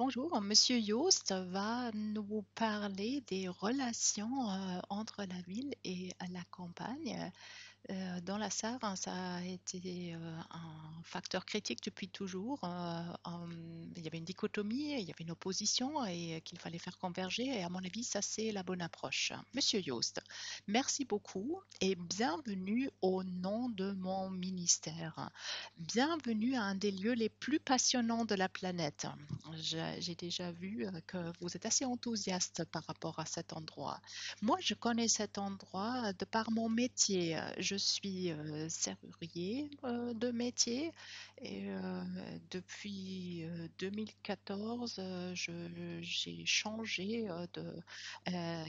Bonjour, Monsieur Yost va nous parler des relations entre la ville et la campagne. Dans la Sarre, hein, ça a été un facteur critique depuis toujours. Il y avait une dichotomie, il y avait une opposition et qu'il fallait faire converger. Et à mon avis, ça, c'est la bonne approche. Monsieur Yost, merci beaucoup et bienvenue au nom de mon ministère. Bienvenue à un des lieux les plus passionnants de la planète. J'ai déjà vu que vous êtes assez enthousiaste par rapport à cet endroit. Moi, je connais cet endroit de par mon métier. Je suis serrurier de métier et depuis 2014, j'ai changé de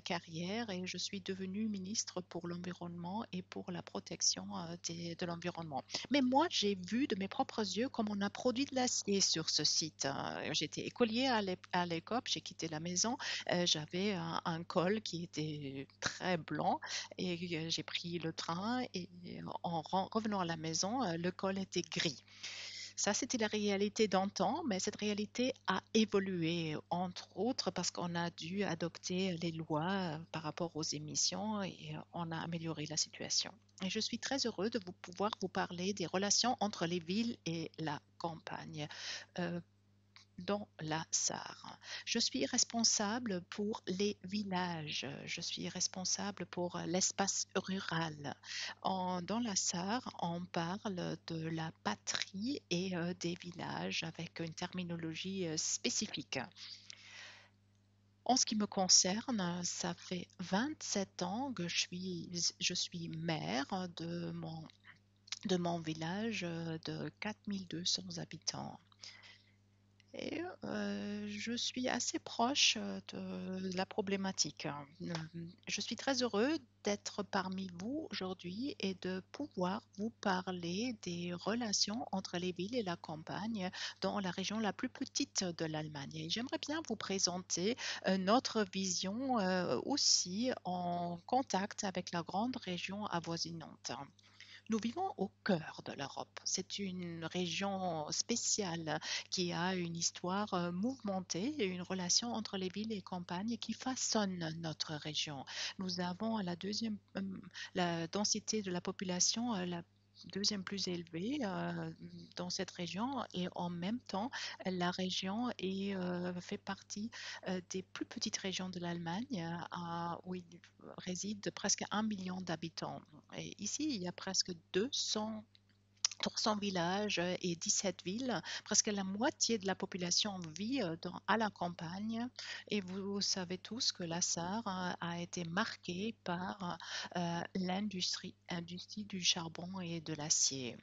carrière et je suis devenue ministre pour l'environnement et pour la protection de l'environnement. Mais moi, j'ai vu de mes propres yeux comment on a produit de l'acier sur ce site. J'étais écolier à l'école, j'ai quitté la maison, j'avais un col qui était très blanc et j'ai pris le train et en revenant à la maison, le col était gris. Ça, c'était la réalité d'antan, mais cette réalité a évolué, entre autres parce qu'on a dû adopter les lois par rapport aux émissions et on a amélioré la situation. Et je suis très heureux de pouvoir vous parler des relations entre les villes et la campagne. Euh, dans la Sarre. Je suis responsable pour les villages, je suis responsable pour l'espace rural. Dans la Sarre, on parle de la patrie et des villages avec une terminologie spécifique. En ce qui me concerne, ça fait 27 ans que je suis maire de mon village de 4200 habitants. Et je suis assez proche de la problématique. Je suis très heureux d'être parmi vous aujourd'hui et de pouvoir vous parler des relations entre les villes et la campagne dans la région la plus petite de l'Allemagne. Et j'aimerais bien vous présenter notre vision aussi en contact avec la grande région avoisinante. Nous vivons au cœur de l'Europe. C'est une région spéciale qui a une histoire mouvementée et une relation entre les villes et les campagnes qui façonne notre région. Nous avons la densité de la population la deuxième plus élevée dans cette région et en même temps, la région fait partie des plus petites régions de l'Allemagne où il réside presque 1 million d'habitants. Et ici, il y a presque 200 villages et 17 villes. Presque la moitié de la population vit à la campagne. Et vous savez tous que la Sarre a été marquée par l'industrie du charbon et de l'acier.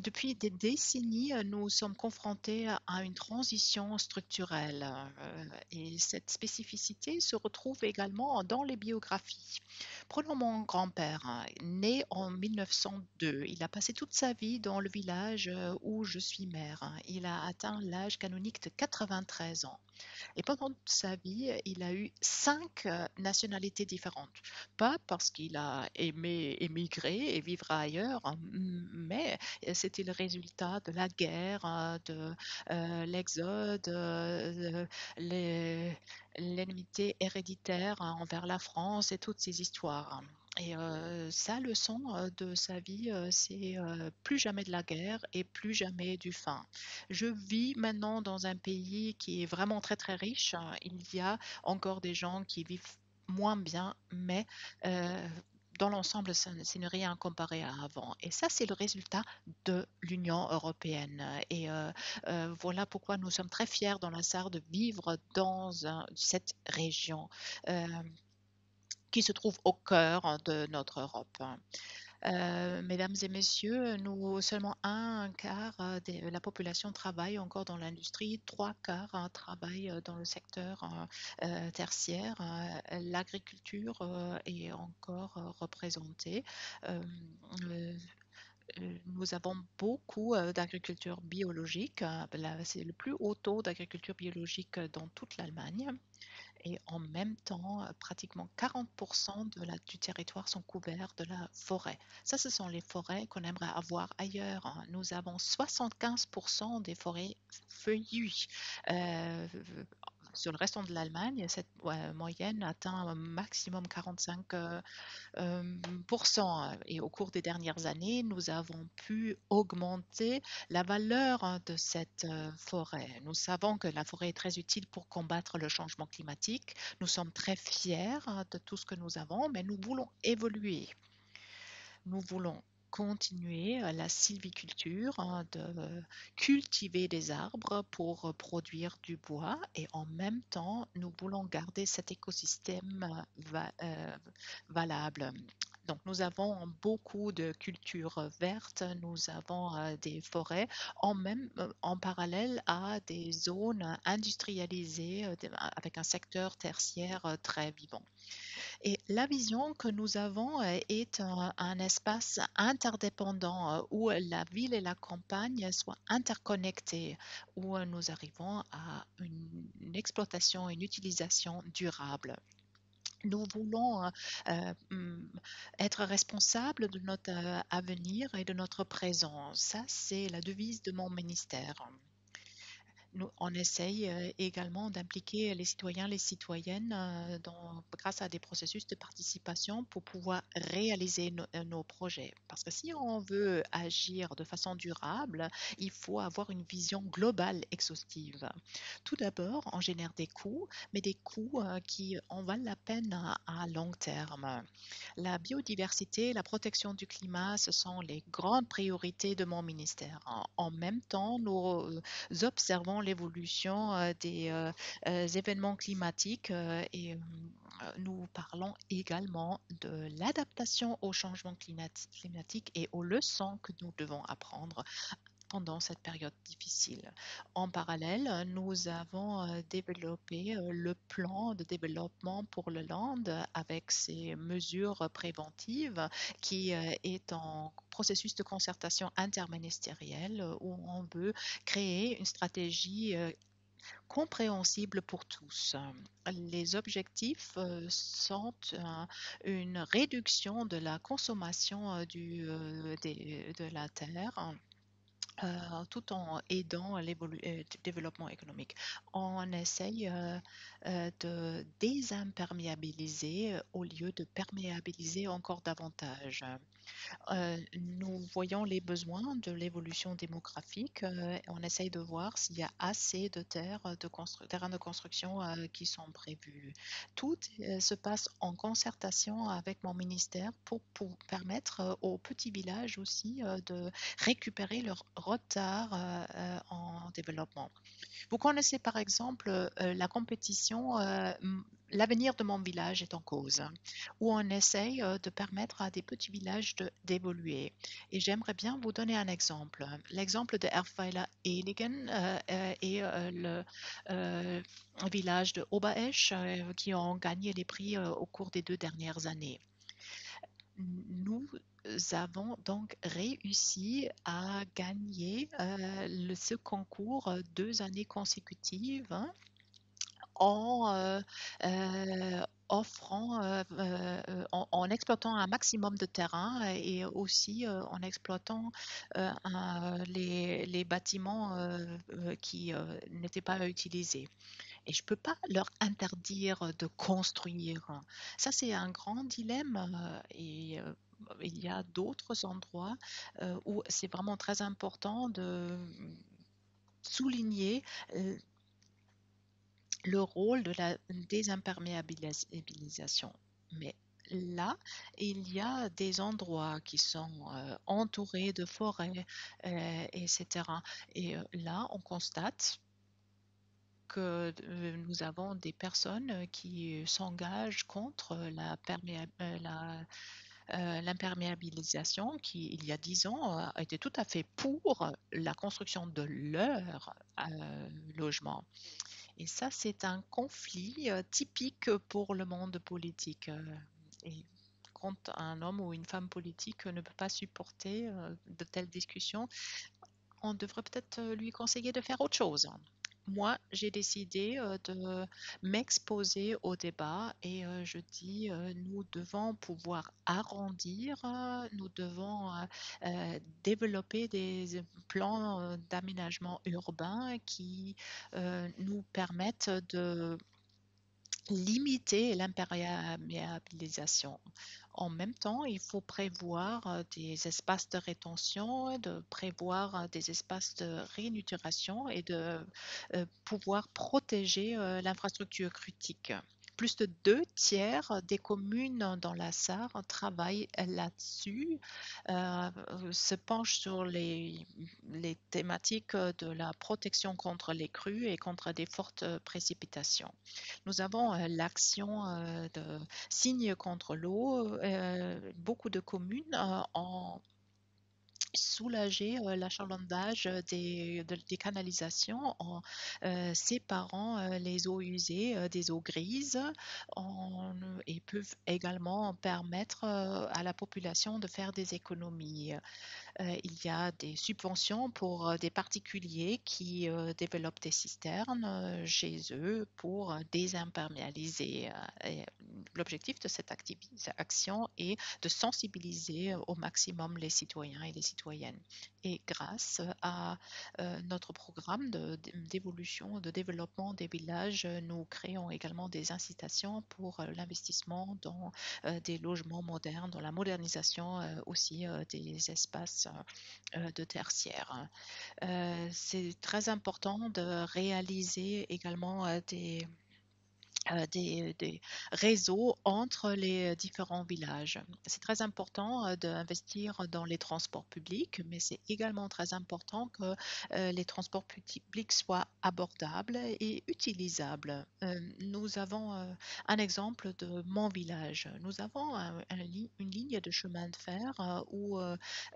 Depuis des décennies, nous sommes confrontés à une transition structurelle et cette spécificité se retrouve également dans les biographies. Prenons mon grand-père, hein, né en 1902. Il a passé toute sa vie dans le village où je suis maire, hein. Il a atteint l'âge canonique de 93 ans. Et pendant toute sa vie, il a eu 5 nationalités différentes. Pas parce qu'il a aimé émigrer et vivre ailleurs, hein, mais c'était le résultat de la guerre, de l'exode, les- l'ennemité héréditaire hein, envers la France et toutes ces histoires. Et sa leçon de sa vie, c'est plus jamais de la guerre et plus jamais du faim. Je vis maintenant dans un pays qui est vraiment très très riche. Il y a encore des gens qui vivent moins bien, mais euh, dans l'ensemble, ce n'est rien comparé à avant. Et ça, c'est le résultat de l'Union européenne. Et voilà pourquoi nous sommes très fiers dans la Sarre de vivre dans cette région qui se trouve au cœur de notre Europe. Mesdames et messieurs, seulement un quart de la population travaille encore dans l'industrie, trois quarts travaillent dans le secteur tertiaire. L'agriculture est encore représentée. Euh, euh, nous avons beaucoup d'agriculture biologique. C'est le plus haut taux d'agriculture biologique dans toute l'Allemagne. Et en même temps, pratiquement 40% du territoire sont couverts de la forêt. Ça, ce sont les forêts qu'on aimerait avoir ailleurs, hein. Nous avons 75% des forêts feuillues. Euh, sur le reste de l'Allemagne, cette moyenne atteint un maximum 45 euh, Et au cours des dernières années, nous avons pu augmenter la valeur de cette forêt. Nous savons que la forêt est très utile pour combattre le changement climatique. Nous sommes très fiers de tout ce que nous avons, mais nous voulons évoluer. Nous voulons continuer la sylviculture, de cultiver des arbres pour produire du bois et en même temps, nous voulons garder cet écosystème valable. Donc, nous avons beaucoup de cultures vertes, nous avons des forêts en parallèle à des zones industrialisées avec un secteur tertiaire très vivant. Et la vision que nous avons est un espace interdépendant où la ville et la campagne soient interconnectées, où nous arrivons à une exploitation, une utilisation durable. Nous voulons être responsables de notre avenir et de notre présent. Ça, c'est la devise de mon ministère. On essaye également d'impliquer les citoyens, les citoyennes grâce à des processus de participation pour pouvoir réaliser nos projets. Parce que si on veut agir de façon durable, il faut avoir une vision globale exhaustive. Tout d'abord, on génère des coûts, mais des coûts qui en valent la peine à long terme. La biodiversité, la protection du climat, ce sont les grandes priorités de mon ministère. En même temps, nous observons l'évolution des événements climatiques nous parlons également de l'adaptation au changement climatique et aux leçons que nous devons apprendre pendant cette période difficile. En parallèle, nous avons développé le plan de développement pour le land avec ces mesures préventives qui est en processus de concertation interministérielle où on veut créer une stratégie compréhensible pour tous. Les objectifs sont une réduction de la consommation de la terre tout en aidant le développement économique. On essaye de désimperméabiliser au lieu de perméabiliser encore davantage. Nous voyons les besoins de l'évolution démographique. On essaye de voir s'il y a assez de terrains de construction qui sont prévus. Tout se passe en concertation avec mon ministère pour permettre aux petits villages aussi de récupérer leur retard en développement. Vous connaissez par exemple la compétition L'avenir de mon village est en cause, où on essaye de permettre à des petits villages d'évoluer. Et j'aimerais bien vous donner un exemple. L'exemple de Erfweiler Eligen et le euh, village de Oberesch qui ont gagné les prix au cours des 2 dernières années. Nous avons donc réussi à gagner ce concours 2 années consécutives, hein, en offrant, en exploitant un maximum de terrain et aussi en exploitant les bâtiments qui n'étaient pas utilisés. Et je ne peux pas leur interdire de construire. Ça, c'est un grand dilemme il y a d'autres endroits où c'est vraiment très important de souligner euh, le rôle de la désimperméabilisation. Mais là, il y a des endroits qui sont entourés de forêts, etc. Et là, on constate que nous avons des personnes qui s'engagent contre l'imperméabilisation qui, il y a 10 ans, a été tout à fait pour la construction de leur logement. Et ça, c'est un conflit typique pour le monde politique. Et quand un homme ou une femme politique ne peut pas supporter de telles discussions, on devrait peut-être lui conseiller de faire autre chose. Moi, j'ai décidé de m'exposer au débat et je dis, nous devons pouvoir arrondir, nous devons développer des plans d'aménagement urbain qui nous permettent de limiter l'imperméabilisation. En même temps, il faut prévoir des espaces de rétention, de prévoir des espaces de réinauguration et de pouvoir protéger l'infrastructure critique. Plus de deux tiers des communes dans la Sarre travaillent là-dessus, se penchent sur les thématiques de la protection contre les crues et contre des fortes précipitations. Nous avons l'action de signes contre l'eau. Beaucoup de communes ont soulagé l'achalandage des canalisations en séparant les eaux usées des eaux grises et peuvent également permettre à la population de faire des économies. Il y a des subventions pour des particuliers qui développent des citernes chez eux pour désimperméabiliser. L'objectif de cette action est de sensibiliser au maximum les citoyens et les citoyennes. Et grâce à notre programme d'évolution, de développement des villages, nous créons également des incitations pour l'investissement dans des logements modernes, dans la modernisation aussi des espaces de tertiaire. C'est très important de réaliser également des réseaux entre les différents villages. C'est très important d'investir dans les transports publics, mais c'est également très important que les transports publics soient abordables et utilisables. Nous avons un exemple de mon village. Nous avons une ligne de chemin de fer où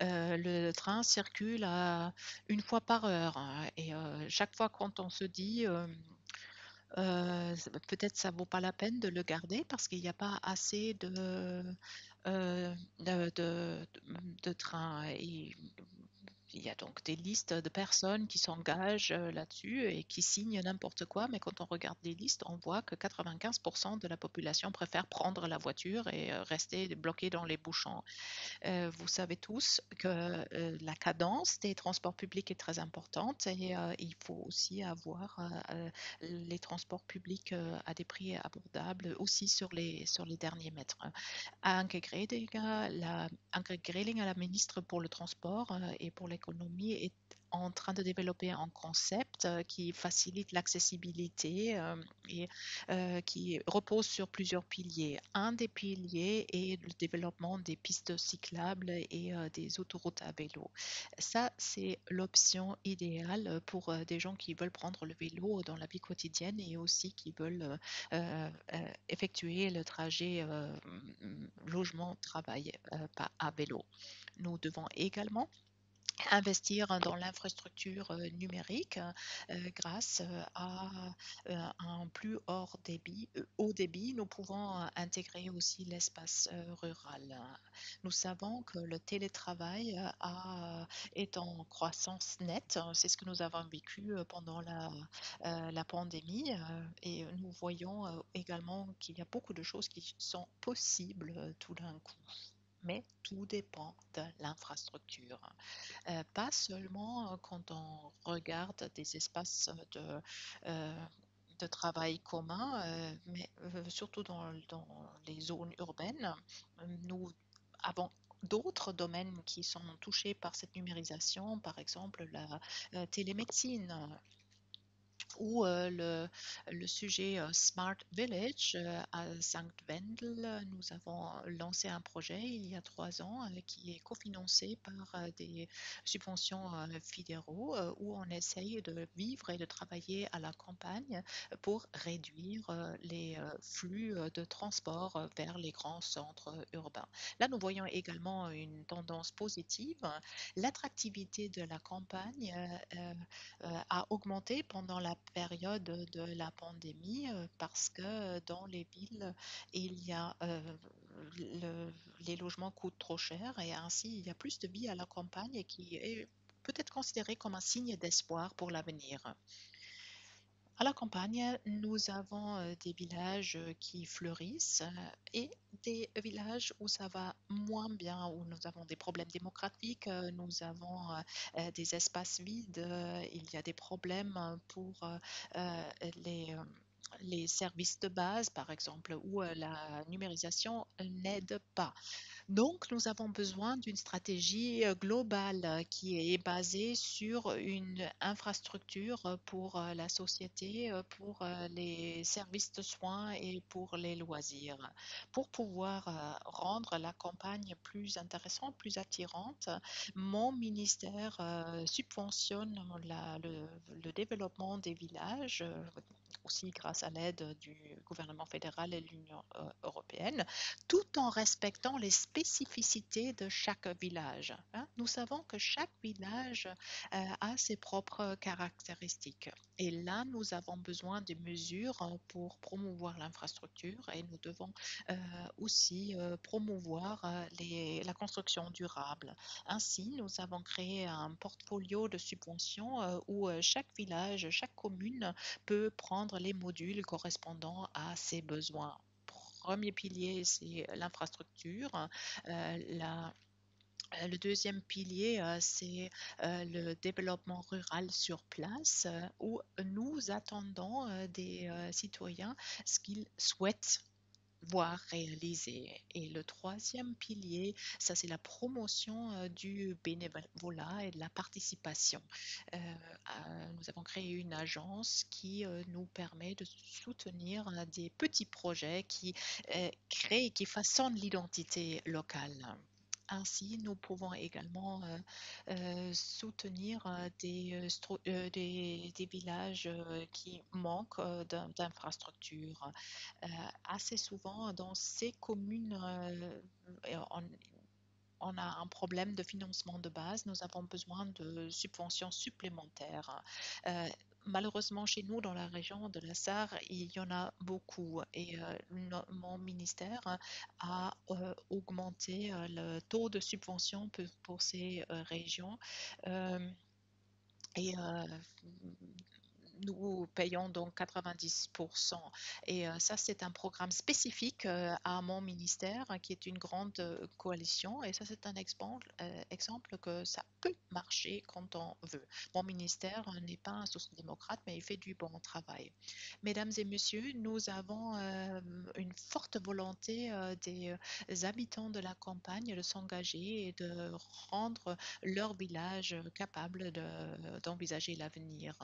le train circule une fois par heure, hein. Et chaque fois quand on se dit peut-être ça vaut pas la peine de le garder parce qu'il n'y a pas assez de trains. Et il y a donc des listes de personnes qui s'engagent là-dessus et qui signent n'importe quoi, mais quand on regarde les listes, on voit que 95% de la population préfère prendre la voiture et rester bloqué dans les bouchons. Vous savez tous que la cadence des transports publics est très importante et il faut aussi avoir les transports publics à des prix abordables aussi sur les derniers mètres. Anke Grelinger, la ministre pour le transport et pour l'économie, est en train de développer un concept qui facilite l'accessibilité et qui repose sur plusieurs piliers. Un des piliers est le développement des pistes cyclables et des autoroutes à vélo. Ça, c'est l'option idéale pour des gens qui veulent prendre le vélo dans la vie quotidienne et aussi qui veulent effectuer le trajet logement-travail à vélo. Nous devons également investir dans l'infrastructure numérique grâce à un plus haut débit. Nous pouvons intégrer aussi l'espace rural. Nous savons que le télétravail est en croissance nette. C'est ce que nous avons vécu pendant la pandémie et nous voyons également qu'il y a beaucoup de choses qui sont possibles tout d'un coup. Mais tout dépend de l'infrastructure. Pas seulement quand on regarde des espaces euh, de travail commun, mais surtout dans les zones urbaines. Nous avons d'autres domaines qui sont touchés par cette numérisation, par exemple la télémédecine ou le sujet Smart Village à Sankt-Wendel. Nous avons lancé un projet il y a 3 ans qui est cofinancé par des subventions fédéraux où on essaye de vivre et de travailler à la campagne pour réduire les flux de transport vers les grands centres urbains. Là, nous voyons également une tendance positive. L'attractivité de la campagne a augmenté pendant la période de la pandémie parce que dans les villes, il y a les logements coûtent trop cher et ainsi il y a plus de vie à la campagne qui est peut-être considéré comme un signe d'espoir pour l'avenir. À la campagne, nous avons des villages qui fleurissent et des villages où ça va moins bien, où nous avons des problèmes démographiques, nous avons des espaces vides, il y a des problèmes pour euh, les, euh, les services de base, par exemple, où la numérisation n'aide pas. Donc, nous avons besoin d'une stratégie globale qui est basée sur une infrastructure pour la société, pour les services de soins et pour les loisirs. Pour pouvoir rendre la campagne plus intéressante, plus attirante, mon ministère subventionne le développement des villages, aussi grâce à l'aide du gouvernement fédéral et de l'Union européenne, tout en respectant les spécificités de chaque village, hein. Nous savons que chaque village a ses propres caractéristiques. Et là, nous avons besoin de mesures pour promouvoir l'infrastructure et nous devons aussi promouvoir la construction durable. Ainsi, nous avons créé un portfolio de subventions où chaque village, chaque commune peut prendre les modules correspondant à ses besoins. Premier pilier, c'est l'infrastructure. Le deuxième pilier, c'est le développement rural sur place, où nous attendons des citoyens ce qu'ils souhaitent voir réaliser. Et le troisième pilier, ça c'est la promotion du bénévolat et de la participation. Nous avons créé une agence qui nous permet de soutenir des petits projets qui créent, qui façonnent l'identité locale. Ainsi, nous pouvons également soutenir des villages qui manquent d'infrastructures. Euh, Assez souvent, dans ces communes, on, on a un problème de financement de base. Nous avons besoin de subventions supplémentaires. Euh, Malheureusement, chez nous, dans la région de la Sarre, il y en a beaucoup et mon ministère a augmenté le taux de subvention pour ces régions. Euh, et nous payons donc 90%. Et ça, c'est un programme spécifique à mon ministère qui est une grande coalition. Et ça, c'est un exemple que ça peut marcher quand on veut. Mon ministère n'est pas un social-démocrate, mais il fait du bon travail. Mesdames et messieurs, nous avons une forte volonté des habitants de la campagne de s'engager et de rendre leur village capable d'envisager l'avenir.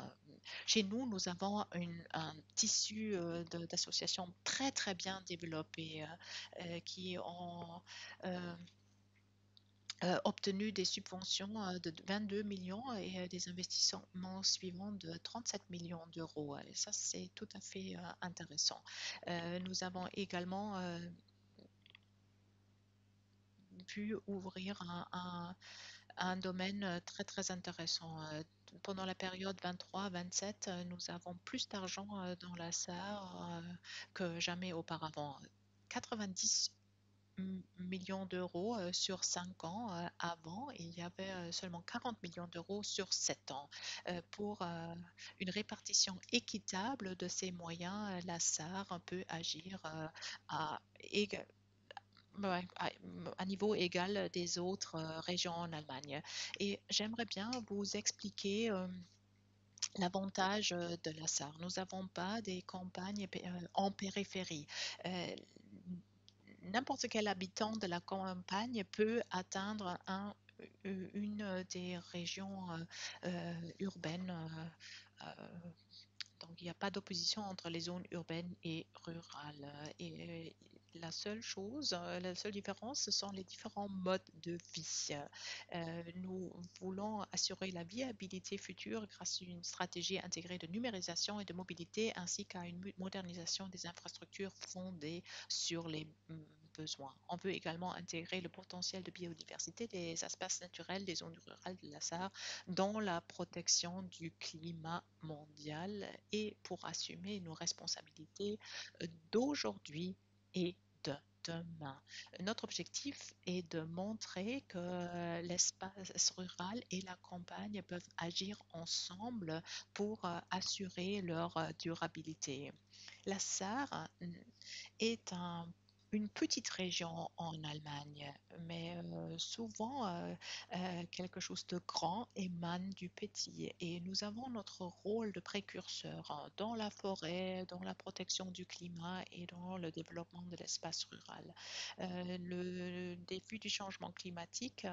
Chez nous, nous avons un tissu d'associations très très bien développé qui ont euh, obtenu des subventions de 22 millions et des investissements suivants de 37 millions d'euros. Et ça, c'est tout à fait intéressant. Nous avons également pu ouvrir un domaine très très intéressant. Pendant la période 23-27, nous avons plus d'argent dans la Sarre que jamais auparavant. 90 millions d'euros sur 5 ans. Avant, il y avait seulement 40 millions d'euros sur 7 ans. Pour une répartition équitable de ces moyens, la SAR peut agir à, ouais, à niveau égal des autres régions en Allemagne. Et j'aimerais bien vous expliquer l'avantage de la Sarre. Nous n'avons pas des campagnes en périphérie. Euh, N'importe quel habitant de la campagne peut atteindre une des régions urbaines. Donc, il n'y a pas d'opposition entre les zones urbaines et rurales. Et la seule chose, la seule différence, ce sont les différents modes de vie. Nous voulons assurer la viabilité future grâce à une stratégie intégrée de numérisation et de mobilité, ainsi qu'à une modernisation des infrastructures fondées sur les besoins. On peut également intégrer le potentiel de biodiversité des espaces naturels des zones rurales de la Sarre dans la protection du climat mondial et pour assumer nos responsabilités d'aujourd'hui et de demain. Notre objectif est de montrer que l'espace rural et la campagne peuvent agir ensemble pour assurer leur durabilité. La Sarre est une petite région en Allemagne, mais souvent quelque chose de grand émane du petit. Et nous avons notre rôle de précurseur dans la forêt, dans la protection du climat et dans le développement de l'espace rural. Le défi du changement climatique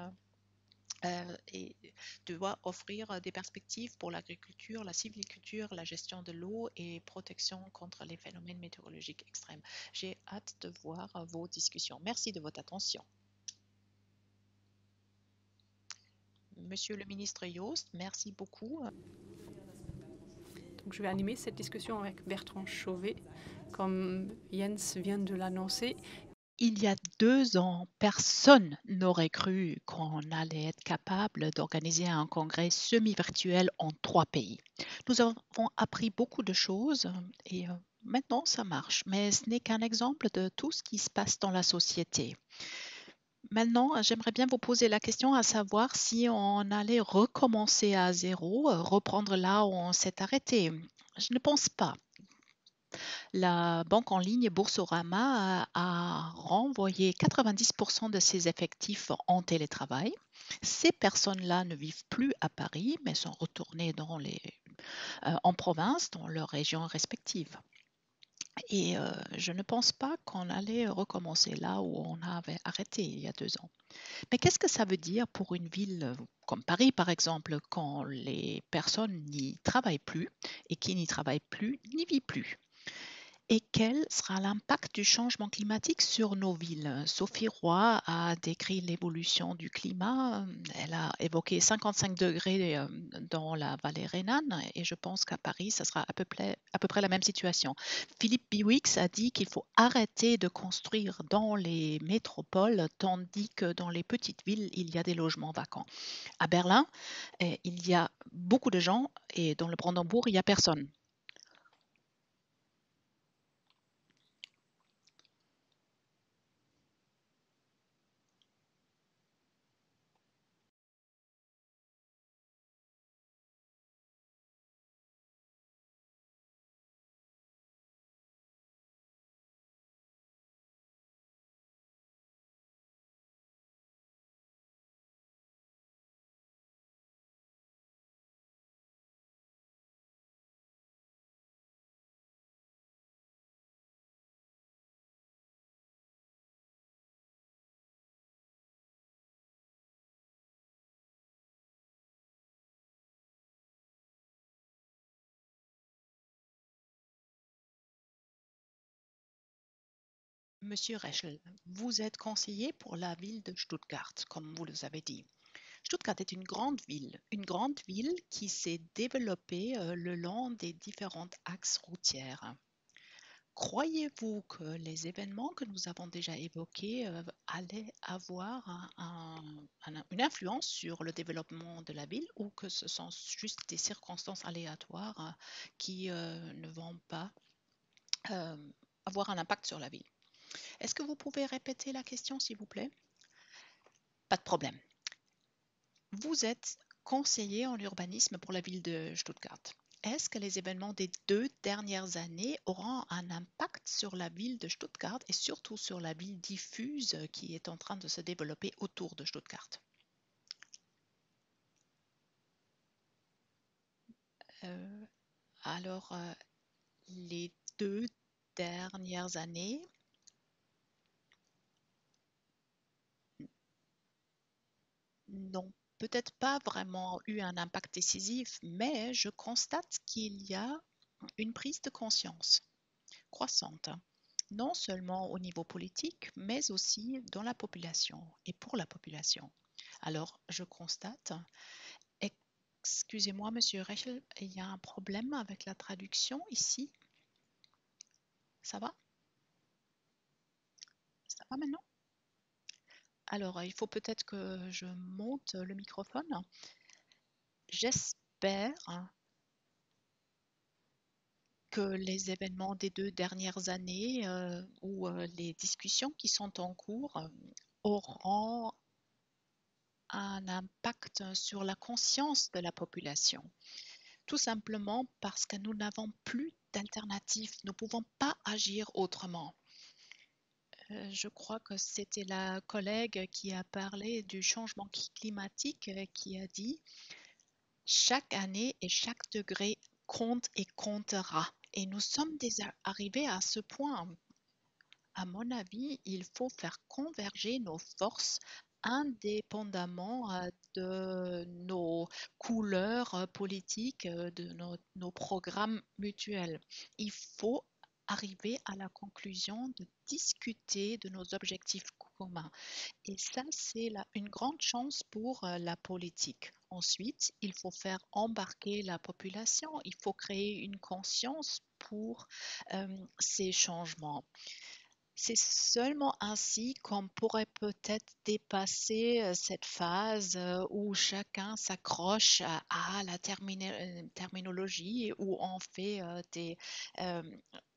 et doit offrir des perspectives pour l'agriculture, la sylviculture, la gestion de l'eau et protection contre les phénomènes météorologiques extrêmes. J'ai hâte de voir vos discussions. Merci de votre attention. Monsieur le ministre Joost, merci beaucoup. Donc, je vais animer cette discussion avec Bertrand Chauvet, comme Jens vient de l'annoncer. Il y a 2 ans, personne n'aurait cru qu'on allait être capable d'organiser un congrès semi-virtuel en 3 pays. Nous avons appris beaucoup de choses et maintenant ça marche, mais ce n'est qu'un exemple de tout ce qui se passe dans la société. Maintenant, j'aimerais bien vous poser la question à savoir si on allait recommencer à zéro, reprendre là où on s'est arrêté. Je ne pense pas. La banque en ligne Boursorama a renvoyé 90% de ses effectifs en télétravail. Ces personnes-là ne vivent plus à Paris, mais sont retournées en province, dans leurs régions respectives. Et je ne pense pas qu'on allait recommencer là où on avait arrêté il y a 2 ans. Mais qu'est-ce que ça veut dire pour une ville comme Paris, par exemple, quand les personnes n'y travaillent plus et qui n'y travaillent plus n'y vivent plus? Et quel sera l'impact du changement climatique sur nos villes? Sophie Roy a décrit l'évolution du climat. Elle a évoqué 55 degrés dans la vallée rhénane et je pense qu'à Paris, ça sera à peu près la même situation. Philippe Biwix a dit qu'il faut arrêter de construire dans les métropoles tandis que dans les petites villes, il y a des logements vacants. À Berlin, il y a beaucoup de gens et dans le Brandembourg, il n'y a personne. Monsieur Reschel, vous êtes conseiller pour la ville de Stuttgart, comme vous le avez dit. Stuttgart est une grande ville qui s'est développée le long des différents axes routiers. Croyez-vous que les événements que nous avons déjà évoqués allaient avoir une influence sur le développement de la ville ou que ce sont juste des circonstances aléatoires qui ne vont pas euh, avoir un impact sur la ville? Est-ce que vous pouvez répéter la question, s'il vous plaît? Pas de problème. Vous êtes conseiller en urbanisme pour la ville de Stuttgart. Est-ce que les événements des 2 dernières années auront un impact sur la ville de Stuttgart et surtout sur la ville diffuse qui est en train de se développer autour de Stuttgart? Euh, alors, les 2 dernières années n'ont peut-être pas vraiment eu un impact décisif, mais je constate qu'il y a une prise de conscience croissante, non seulement au niveau politique, mais aussi dans la population et pour la population. Alors, je constate, excusez-moi, Monsieur Rechel, il y a un problème avec la traduction ici. Ça va? Ça va maintenant? Alors, il faut peut-être que je monte le microphone. J'espère que les événements des 2 dernières années ou les discussions qui sont en cours auront un impact sur la conscience de la population. Tout simplement parce que nous n'avons plus d'alternative. Nous ne pouvons pas agir autrement. Je crois que c'était la collègue qui a parlé du changement climatique qui a dit chaque année et chaque degré compte et comptera. Et nous sommes déjà arrivés à ce point. À mon avis, il faut faire converger nos forces indépendamment de nos couleurs politiques, de nos programmes mutuels. Il faut arriver à la conclusion de discuter de nos objectifs communs. Et ça, c'est une grande chance pour la politique. Ensuite, il faut faire embarquer la population, il faut créer une conscience pour ces changements. C'est seulement ainsi qu'on pourrait peut-être dépasser cette phase où chacun s'accroche à la terminologie, où euh,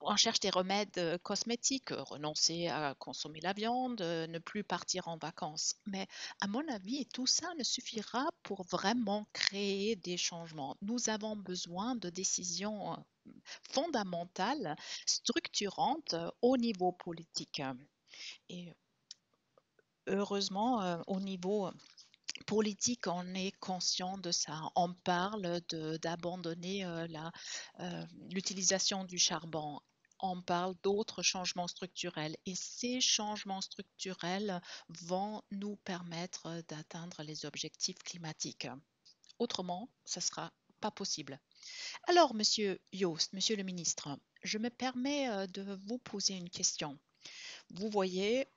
on cherche des remèdes cosmétiques, renoncer à consommer la viande, ne plus partir en vacances. Mais à mon avis, tout ça ne suffira pour vraiment créer des changements. Nous avons besoin de décisions fondamentale, structurante au niveau politique. Et heureusement, au niveau politique, on est conscient de ça. On parle d'abandonner l'utilisation du charbon. On parle d'autres changements structurels et ces changements structurels vont nous permettre d'atteindre les objectifs climatiques. Autrement, ce ne sera pas possible. Alors, Monsieur Yost, Monsieur le ministre, je me permets de vous poser une question. Vous voyez,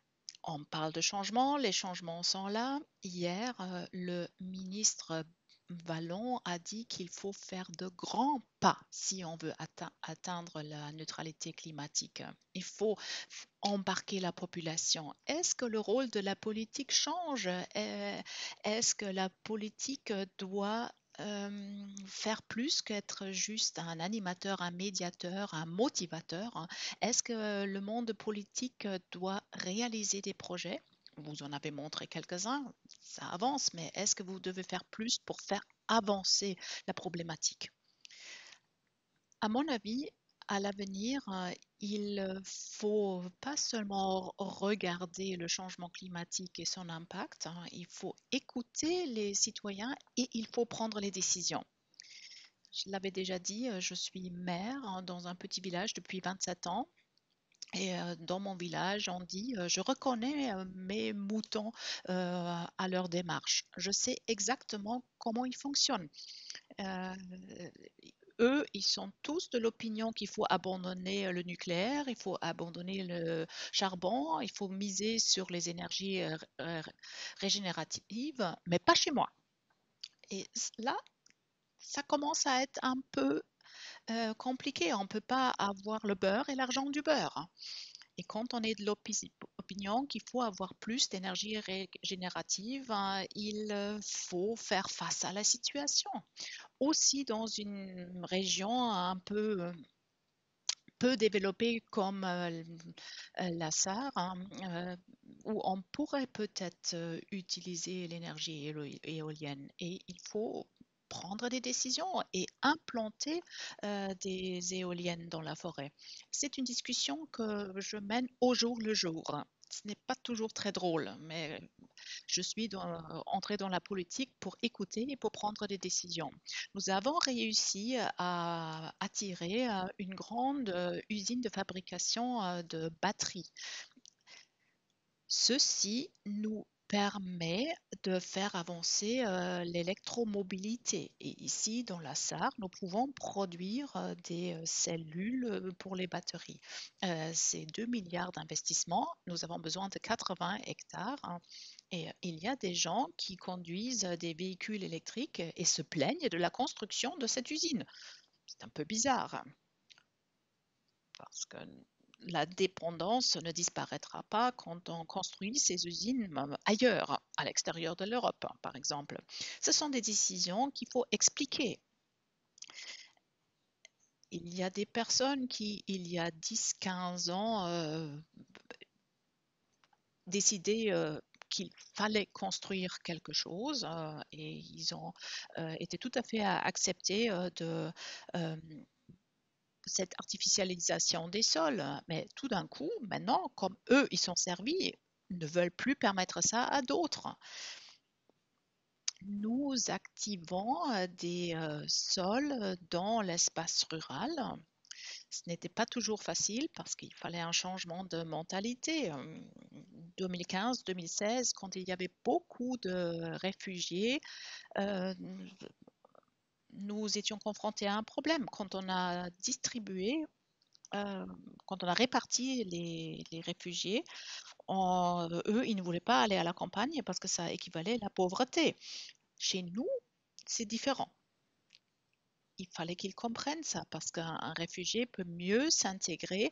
on parle de changements, les changements sont là. Hier, le ministre Vallon a dit qu'il faut faire de grands pas si on veut atteindre la neutralité climatique. Il faut embarquer la population. Est-ce que le rôle de la politique change? Est-ce que la politique doit faire plus qu'être juste un animateur, un médiateur, un motivateur? Est-ce que le monde politique doit réaliser des projets? Vous en avez montré quelques-uns, ça avance, mais est-ce que vous devez faire plus pour faire avancer la problématique? À mon avis, à l'avenir, il faut pas seulement regarder le changement climatique et son impact, il faut écouter les citoyens et il faut prendre les décisions. Je l'avais déjà dit, je suis maire dans un petit village depuis 27 ans. Et dans mon village, on dit, je reconnais mes moutons à leur démarche. Je sais exactement comment ils fonctionnent. Euh, Eux, ils sont tous de l'opinion qu'il faut abandonner le nucléaire, il faut abandonner le charbon, il faut miser sur les énergies régénératives, mais pas chez moi. Et là, ça commence à être un peu compliqué. On ne peut pas avoir le beurre et l'argent du beurre. Et quand on est de l'opinion qu'il faut avoir plus d'énergie régénérative, il faut faire face à la situation. Aussi dans une région un peu développée comme la Sarre, où on pourrait peut-être utiliser l'énergie éolienne. Et il faut prendre des décisions et implanter des éoliennes dans la forêt. C'est une discussion que je mène au jour le jour. Ce n'est pas toujours très drôle, mais je suis entrée dans la politique pour écouter et pour prendre des décisions. Nous avons réussi à attirer une grande usine de fabrication de batteries. Ceci nous permet de faire avancer l'électromobilité. Et ici, dans la Sarre, nous pouvons produire des cellules pour les batteries. C'est 2 milliards d'investissements. Nous avons besoin de 80 hectares. Et il y a des gens qui conduisent des véhicules électriques et se plaignent de la construction de cette usine. C'est un peu bizarre parce que la dépendance ne disparaîtra pas quand on construit ces usines ailleurs, à l'extérieur de l'Europe, par exemple. Ce sont des décisions qu'il faut expliquer. Il y a des personnes qui, il y a 10-15 ans, décidaient qu'il fallait construire quelque chose et ils ont été tout à fait acceptés de cette artificialisation des sols. Mais tout d'un coup, maintenant, comme eux, ils sont servis, ils ne veulent plus permettre ça à d'autres. Nous activons des sols dans l'espace rural. Ce n'était pas toujours facile parce qu'il fallait un changement de mentalité. 2015-2016, quand il y avait beaucoup de réfugiés, euh, nous étions confrontés à un problème. Quand on a distribué, quand on a réparti les réfugiés, eux, ils ne voulaient pas aller à la campagne parce que ça équivalait à la pauvreté. Chez nous, c'est différent. Il fallait qu'ils comprennent ça parce qu'un réfugié peut mieux s'intégrer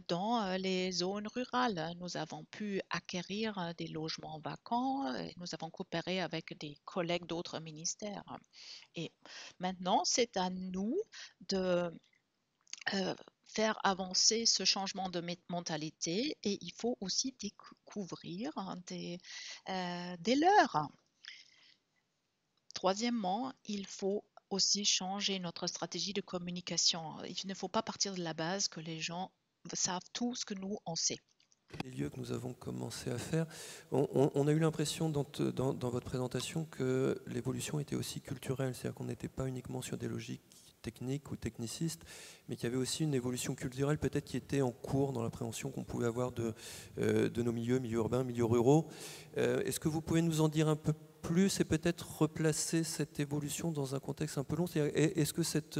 dans les zones rurales. Nous avons pu acquérir des logements vacants et nous avons coopéré avec des collègues d'autres ministères. Et maintenant, c'est à nous de faire avancer ce changement de mentalité et il faut aussi découvrir des leurs. Troisièmement, il faut aussi changer notre stratégie de communication. Il ne faut pas partir de la base que les gens savent tout ce que nous, on sait. Les lieux que nous avons commencé à faire, on a eu l'impression dans votre présentation que l'évolution était aussi culturelle, c'est-à-dire qu'on n'était pas uniquement sur des logiques techniques ou technicistes, mais qu'il y avait aussi une évolution culturelle peut-être qui était en cours dans l'appréhension qu'on pouvait avoir de nos milieux urbains, milieux ruraux. Est-ce que vous pouvez nous en dire un peu plus et peut-être replacer cette évolution dans un contexte un peu long? Est-ce que cette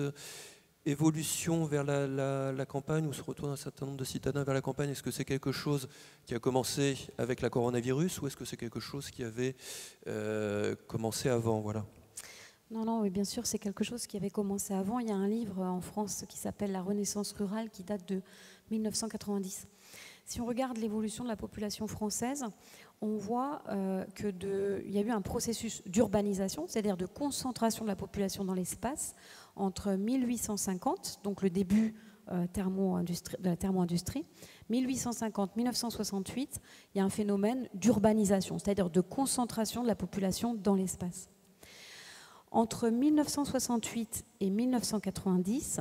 évolution vers la campagne ou ce retour d'un certain nombre de citadins vers la campagne, est-ce que c'est quelque chose qui a commencé avec la coronavirus ou est-ce que c'est quelque chose qui avait commencé avant, voilà? Non, oui, bien sûr, c'est quelque chose qui avait commencé avant. Il y a un livre en France qui s'appelle La Renaissance rurale qui date de 1990. Si on regarde l'évolution de la population française, on voit qu'il y a eu un processus d'urbanisation, c'est-à-dire de concentration de la population dans l'espace, entre 1850, donc le début de la thermo-industrie, 1850-1968, il y a un phénomène d'urbanisation, c'est-à-dire de concentration de la population dans l'espace. Entre 1968 et 1990,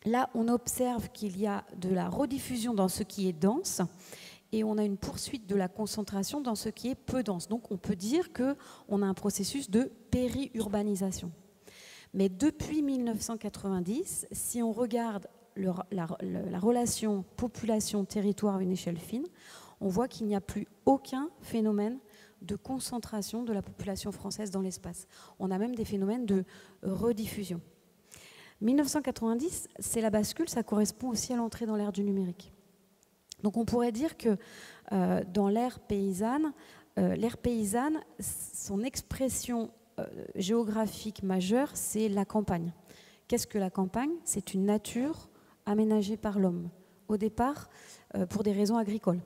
là, on observe qu'il y a de la rediffusion dans ce qui est dense et on a une poursuite de la concentration dans ce qui est peu dense. Donc, on peut dire qu'on a un processus de périurbanisation. Mais depuis 1990, si on regarde la relation population-territoire à une échelle fine, on voit qu'il n'y a plus aucun phénomène de concentration de la population française dans l'espace. On a même des phénomènes de rediffusion. 1990, c'est la bascule, ça correspond aussi à l'entrée dans l'ère du numérique. Donc on pourrait dire que dans l'ère paysanne, son expression géographique majeure, c'est la campagne. Qu'est-ce que la campagne? C'est une nature aménagée par l'homme, au départ pour des raisons agricoles.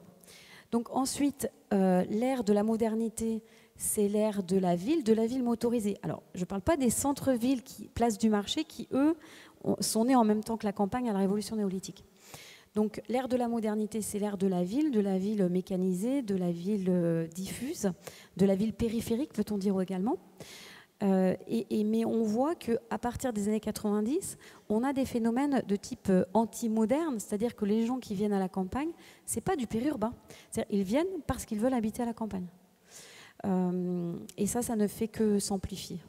Donc ensuite, l'ère de la modernité, c'est l'ère de la ville motorisée. Alors, je ne parle pas des centres-villes, places du marché, qui, eux, sont nés en même temps que la campagne à la révolution néolithique. Donc, l'ère de la modernité, c'est l'ère de la ville mécanisée, de la ville diffuse, de la ville périphérique, peut-on dire également. Mais on voit qu'à partir des années 90, on a des phénomènes de type anti-moderne, c'est-à-dire que les gens qui viennent à la campagne, ce n'est pas du périurbain. C'est-à-dire ils viennent parce qu'ils veulent habiter à la campagne. Et ça ne fait que s'amplifier.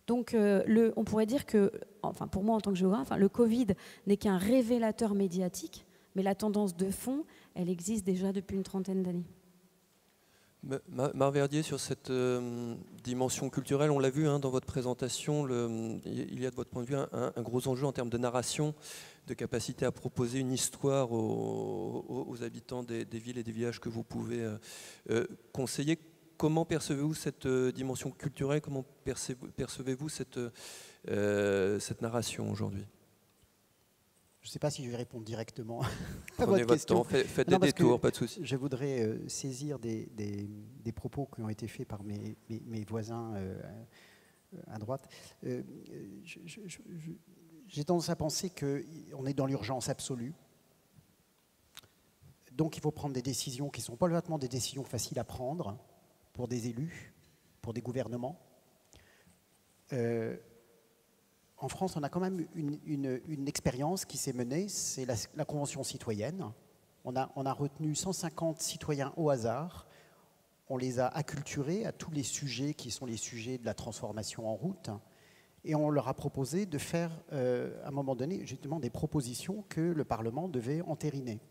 Donc on pourrait dire que, enfin pour moi en tant que géographe, le Covid n'est qu'un révélateur médiatique, mais la tendance de fond, elle existe déjà depuis une trentaine d'années. Marc Verdier, sur cette dimension culturelle, on l'a vu dans votre présentation, il y a de votre point de vue un gros enjeu en termes de narration, de capacité à proposer une histoire aux habitants des villes et des villages que vous pouvez conseiller. Comment percevez-vous cette dimension culturelle? Comment percevez-vous cette narration aujourd'hui? Je ne sais pas si je vais répondre directement à Prenez votre question. Temps, faites des détours, pas de souci. Je voudrais saisir des propos qui ont été faits par mes voisins à droite. J'ai tendance à penser qu'on est dans l'urgence absolue. Donc il faut prendre des décisions qui ne sont pas vraiment des décisions faciles à prendre pour des élus, pour des gouvernements. En France, on a quand même une expérience qui s'est menée, c'est la Convention citoyenne. On a retenu 150 citoyens au hasard. On les a acculturés à tous les sujets qui sont les sujets de la transformation en route. Et on leur a proposé de faire, à un moment donné, justement, des propositions que le Parlement devait entériner.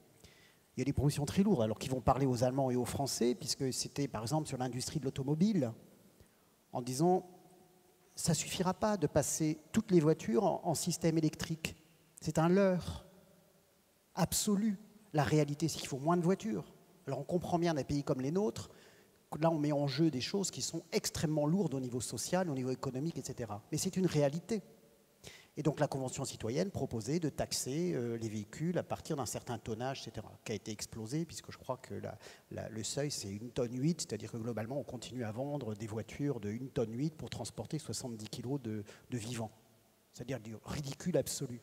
Il y a des propositions très lourdes, alors qui vont parler aux Allemands et aux Français, puisque c'était, par exemple, sur l'industrie de l'automobile, en disant, ça ne suffira pas de passer toutes les voitures en système électrique. C'est un leurre absolu. La réalité, c'est qu'il faut moins de voitures. Alors on comprend bien dans des pays comme les nôtres, là on met en jeu des choses qui sont extrêmement lourdes au niveau social, au niveau économique, etc. Mais c'est une réalité. Et donc la Convention citoyenne proposait de taxer les véhicules à partir d'un certain tonnage, etc., qui a été explosé, puisque je crois que le seuil, c'est 1,8 tonne, c'est-à-dire que globalement, on continue à vendre des voitures de 1,8 tonne pour transporter 70 kg de vivants. C'est-à-dire du ridicule absolu.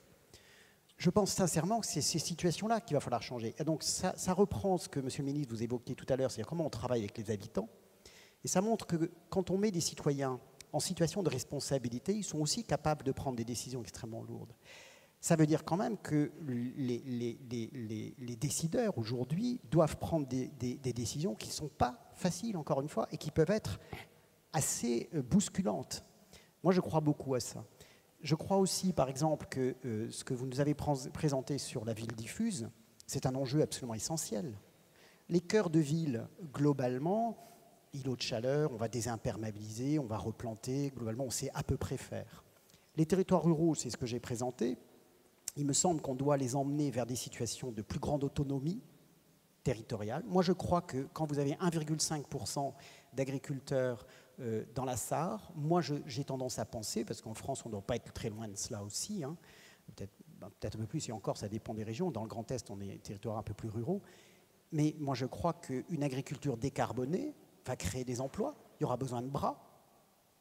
Je pense sincèrement que c'est ces situations-là qu'il va falloir changer. Et donc ça reprend ce que, Monsieur le ministre, vous évoquiez tout à l'heure, c'est-à-dire comment on travaille avec les habitants. Et ça montre que quand on met des citoyens en situation de responsabilité, ils sont aussi capables de prendre des décisions extrêmement lourdes. Ça veut dire quand même que les décideurs aujourd'hui doivent prendre des décisions qui ne sont pas faciles, encore une fois, et qui peuvent être assez bousculantes. Moi, je crois beaucoup à ça. Je crois aussi, par exemple, que ce que vous nous avez présenté sur la ville diffuse, c'est un enjeu absolument essentiel. Les cœurs de ville, globalement, îlots de chaleur, on va désimperméabiliser, on va replanter, globalement, on sait à peu près faire. Les territoires ruraux, c'est ce que j'ai présenté. Il me semble qu'on doit les emmener vers des situations de plus grande autonomie territoriale. Moi, je crois que quand vous avez 1,5% d'agriculteurs dans la Sarre, moi, j'ai tendance à penser, parce qu'en France, on ne doit pas être très loin de cela aussi, hein, peut-être un peu plus, et encore, ça dépend des régions. Dans le Grand Est, on est territoire un peu plus ruraux. Mais moi, je crois qu'une agriculture décarbonée va créer des emplois, il y aura besoin de bras.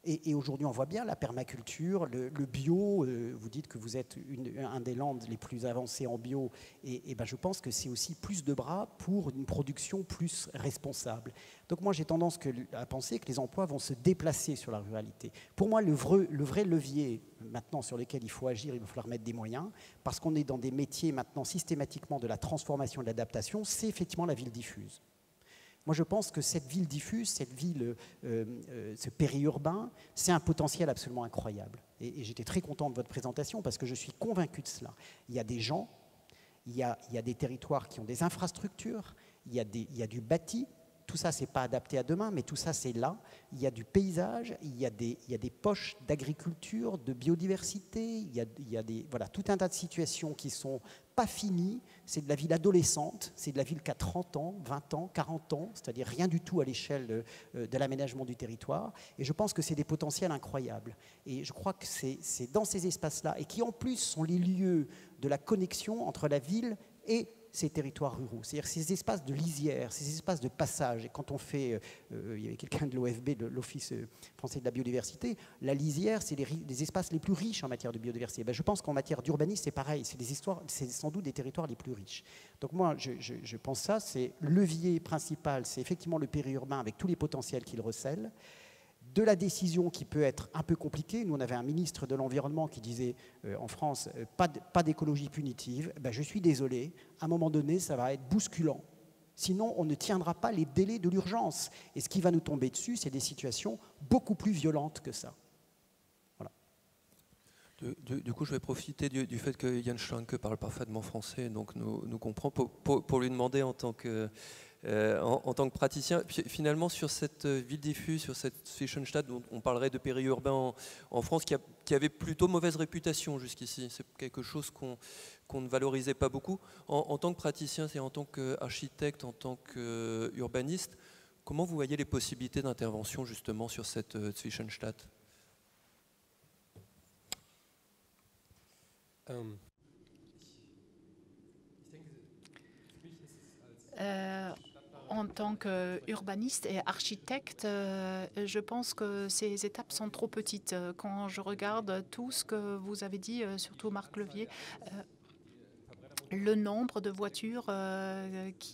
Et aujourd'hui, on voit bien la permaculture, le bio, vous dites que vous êtes un des landes les plus avancés en bio, et ben je pense que c'est aussi plus de bras pour une production plus responsable. Donc moi, j'ai tendance à penser que les emplois vont se déplacer sur la ruralité. Pour moi, le vrai levier maintenant sur lequel il faut agir, il va falloir mettre des moyens, parce qu'on est dans des métiers maintenant systématiquement de la transformation et de l'adaptation, c'est effectivement la ville diffuse. Moi, je pense que cette ville diffuse, cette ville, ce périurbain, c'est un potentiel absolument incroyable. Et j'étais très content de votre présentation parce que je suis convaincu de cela. Il y a des gens, il y a des territoires qui ont des infrastructures, il y a du bâti. Tout ça, ce n'est pas adapté à demain, mais tout ça, c'est là. Il y a du paysage, il y a des poches d'agriculture, de biodiversité, il y a voilà, tout un tas de situations qui ne sont pas finies. C'est de la ville adolescente, c'est de la ville qui a 30 ans, 20 ans, 40 ans, c'est-à-dire rien du tout à l'échelle de l'aménagement du territoire. Et je pense que c'est des potentiels incroyables. Et je crois que c'est dans ces espaces-là, et qui en plus sont les lieux de la connexion entre la ville et ces territoires ruraux, c'est-à-dire ces espaces de lisière, ces espaces de passage. Et quand on fait, il y avait quelqu'un de l'OFB, de l'Office français de la biodiversité, la lisière, c'est les espaces les plus riches en matière de biodiversité. Ben, je pense qu'en matière d'urbanisme, c'est pareil, c'est sans doute des territoires les plus riches. Donc moi, je pense ça, c'est le levier principal, c'est effectivement le périurbain avec tous les potentiels qu'il recèle. De la décision qui peut être un peu compliquée. Nous, on avait un ministre de l'Environnement qui disait en France, pas d'écologie punitive. Ben, je suis désolé, à un moment donné, ça va être bousculant. Sinon, on ne tiendra pas les délais de l'urgence. Et ce qui va nous tomber dessus, c'est des situations beaucoup plus violentes que ça. Voilà. Du coup, je vais profiter du fait que Jens Schlanke parle parfaitement français, donc nous comprend, pour lui demander en tant que praticien, finalement sur cette ville diffuse, sur cette Zwischenstadt, dont on parlerait de périurbain en France, qui avait plutôt mauvaise réputation jusqu'ici. C'est quelque chose qu'on ne valorisait pas beaucoup. En tant que praticien, c'est en tant qu'architecte, en tant qu'urbaniste, comment vous voyez les possibilités d'intervention justement sur cette Zwischenstadt ? On tant qu'urbaniste et architecte, je pense que ces étapes sont trop petites. Quand je regarde tout ce que vous avez dit, surtout Marc Levier, le nombre de voitures avec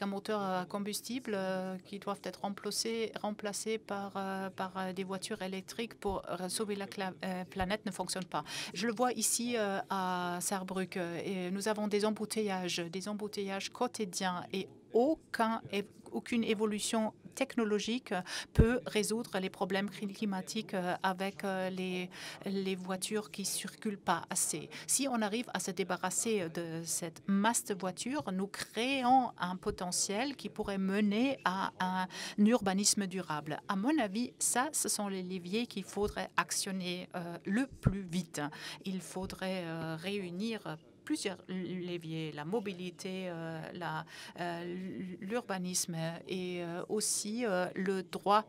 un moteur à combustible qui doivent être remplacées par des voitures électriques pour sauver la planète ne fonctionne pas. Je le vois ici à Saarbrück. Et nous avons des embouteillages quotidiens et aucune évolution technologique peut résoudre les problèmes climatiques avec les voitures qui ne circulent pas assez. Si on arrive à se débarrasser de cette masse de voitures, nous créons un potentiel qui pourrait mener à un urbanisme durable. À mon avis, ce sont les leviers qu'il faudrait actionner le plus vite. Il faudrait réunir plusieurs leviers, la mobilité, l'urbanisme et aussi le droit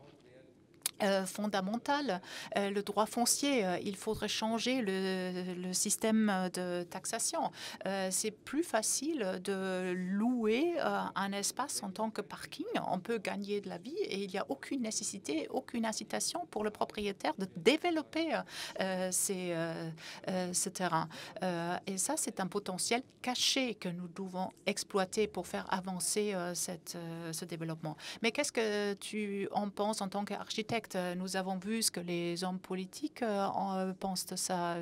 fondamental, le droit foncier. Il faudrait changer le système de taxation. C'est plus facile de louer un espace en tant que parking. On peut gagner de la vie et il n'y a aucune nécessité, aucune incitation pour le propriétaire de développer ce terrain. Et ça, c'est un potentiel caché que nous devons exploiter pour faire avancer ce développement. Mais qu'est-ce que tu en penses en tant qu'architecte? Nous avons vu ce que les hommes politiques pensent de ça.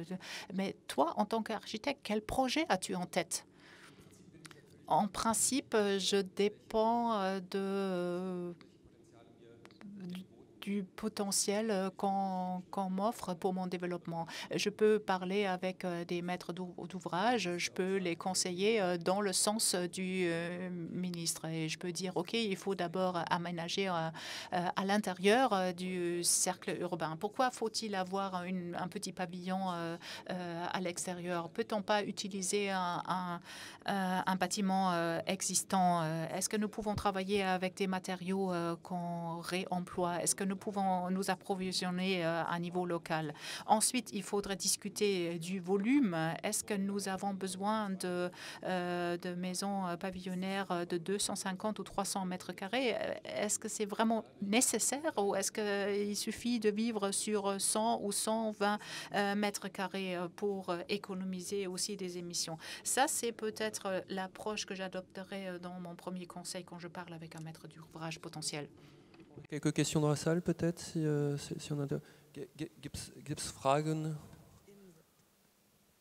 Mais toi, en tant qu'architecte, quel projet as-tu en tête? En principe, je dépends du potentiel qu'on m'offre pour mon développement. Je peux parler avec des maîtres d'ouvrage, je peux les conseiller dans le sens du ministre et je peux dire, OK, il faut d'abord aménager à l'intérieur du cercle urbain. Pourquoi faut-il avoir un petit pavillon à l'extérieur? Peut-on pas utiliser un bâtiment existant? Est-ce que nous pouvons travailler avec des matériaux qu'on réemploie? Est-ce que nous pouvons nous approvisionner à niveau local? Ensuite, il faudrait discuter du volume. Est-ce que nous avons besoin de maisons pavillonnaires de 250 ou 300 mètres carrés? Est-ce que c'est vraiment nécessaire ou est-ce qu'il suffit de vivre sur 100 ou 120 mètres carrés pour économiser aussi des émissions? Ça, c'est peut-être l'approche que j'adopterai dans mon premier conseil quand je parle avec un maître d'ouvrage potentiel. Quelques questions dans la salle, peut-être, si on a... Gibt's Fragen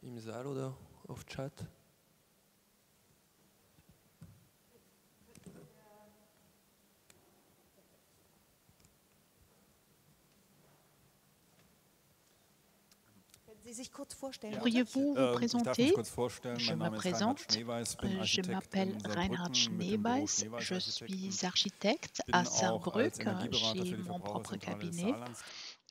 im Saal oder auf Chat? Pourriez-vous vous présenter? Je me présente. Je m'appelle Reinhard Schneeweiss. Je suis architecte à Saarbrück. J'ai mon propre cabinet.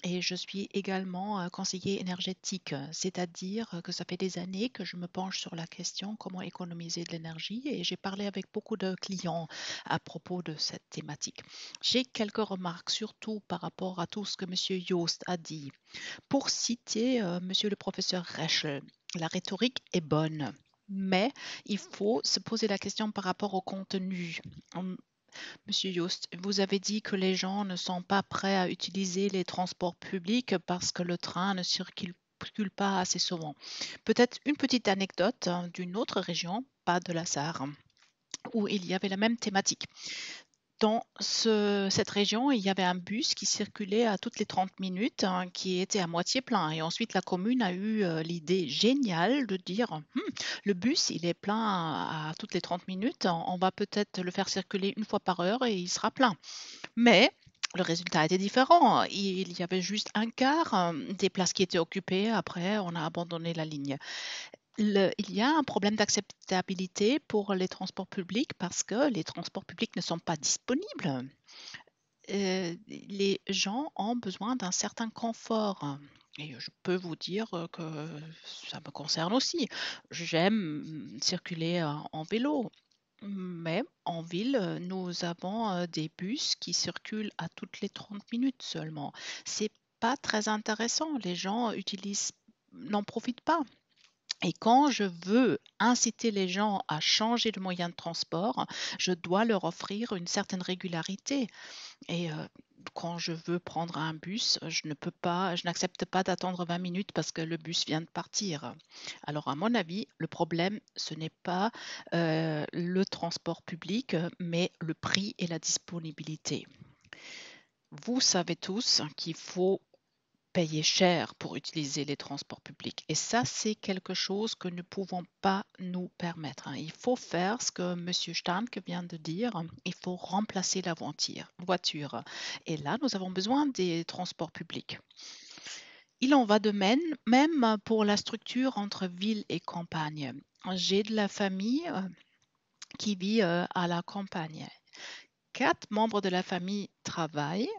Et je suis également conseiller énergétique, c'est-à-dire que ça fait des années que je me penche sur la question comment économiser de l'énergie et j'ai parlé avec beaucoup de clients à propos de cette thématique. J'ai quelques remarques, surtout par rapport à tout ce que M. Joost a dit. Pour citer Monsieur le professeur Reschel, la rhétorique est bonne, mais il faut se poser la question par rapport au contenu. Monsieur Joost, vous avez dit que les gens ne sont pas prêts à utiliser les transports publics parce que le train ne circule pas assez souvent. Peut-être une petite anecdote d'une autre région, pas de la Sarre, où il y avait la même thématique. Dans cette région, il y avait un bus qui circulait à toutes les 30 minutes, qui était à moitié plein. Et ensuite, la commune a eu l'idée géniale de dire le bus, il est plein à toutes les 30 minutes, on va peut-être le faire circuler une fois par heure et il sera plein. Mais le résultat était différent. Il y avait juste un quart des places qui étaient occupées. Après, on a abandonné la ligne. Il y a un problème d'acceptabilité pour les transports publics parce que les transports publics ne sont pas disponibles. Les gens ont besoin d'un certain confort. Et je peux vous dire que ça me concerne aussi. J'aime circuler en vélo. Mais en ville, nous avons des bus qui circulent à toutes les 30 minutes seulement. C'est pas très intéressant. Les gens n'en profitent pas. Et quand je veux inciter les gens à changer de moyen de transport, je dois leur offrir une certaine régularité. Et quand je veux prendre un bus, je n'accepte pas d'attendre 20 minutes parce que le bus vient de partir. Alors, à mon avis, le problème, ce n'est pas le transport public, mais le prix et la disponibilité. Vous savez tous qu'il faut payer cher pour utiliser les transports publics. Et ça, c'est quelque chose que nous ne pouvons pas nous permettre. Il faut faire ce que M. Stark vient de dire. Il faut remplacer la voiture. Et là, nous avons besoin des transports publics. Il en va de même pour la structure entre ville et campagne. J'ai de la famille qui vit à la campagne. 4 membres de la famille travaillent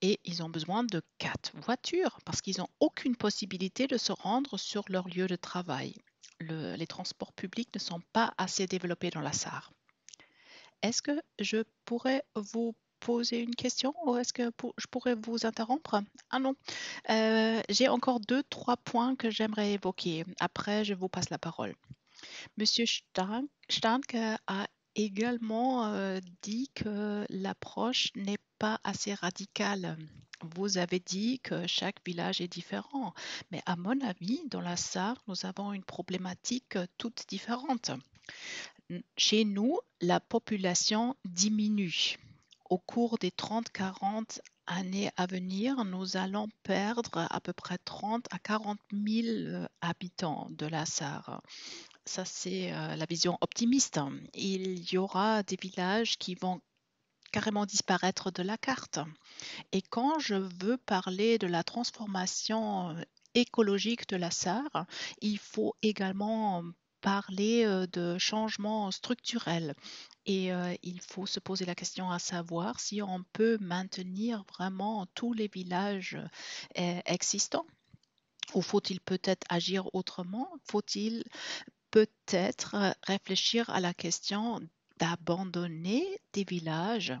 et ils ont besoin de 4 voitures parce qu'ils n'ont aucune possibilité de se rendre sur leur lieu de travail. Les transports publics ne sont pas assez développés dans la Sarre. Est-ce que je pourrais vous poser une question ou est-ce que je pourrais vous interrompre? Ah non, j'ai encore 2-3 points que j'aimerais évoquer. Après, je vous passe la parole. Monsieur Stark a également dit que l'approche n'est pas assez radicale. Vous avez dit que chaque village est différent, mais à mon avis, dans la Sarre, nous avons une problématique toute différente. Chez nous, la population diminue. Au cours des 30-40 années à venir, nous allons perdre à peu près 30 à 40 000 habitants de la Sarre. Ça, c'est la vision optimiste. Il y aura des villages qui vont carrément disparaître de la carte. Et quand je veux parler de la transformation écologique de la Sarre, il faut également parler de changements structurels. Et il faut se poser la question à savoir si on peut maintenir vraiment tous les villages existants. Ou faut-il peut-être agir autrement? Faut-il peut-être réfléchir à la question d'abandonner des villages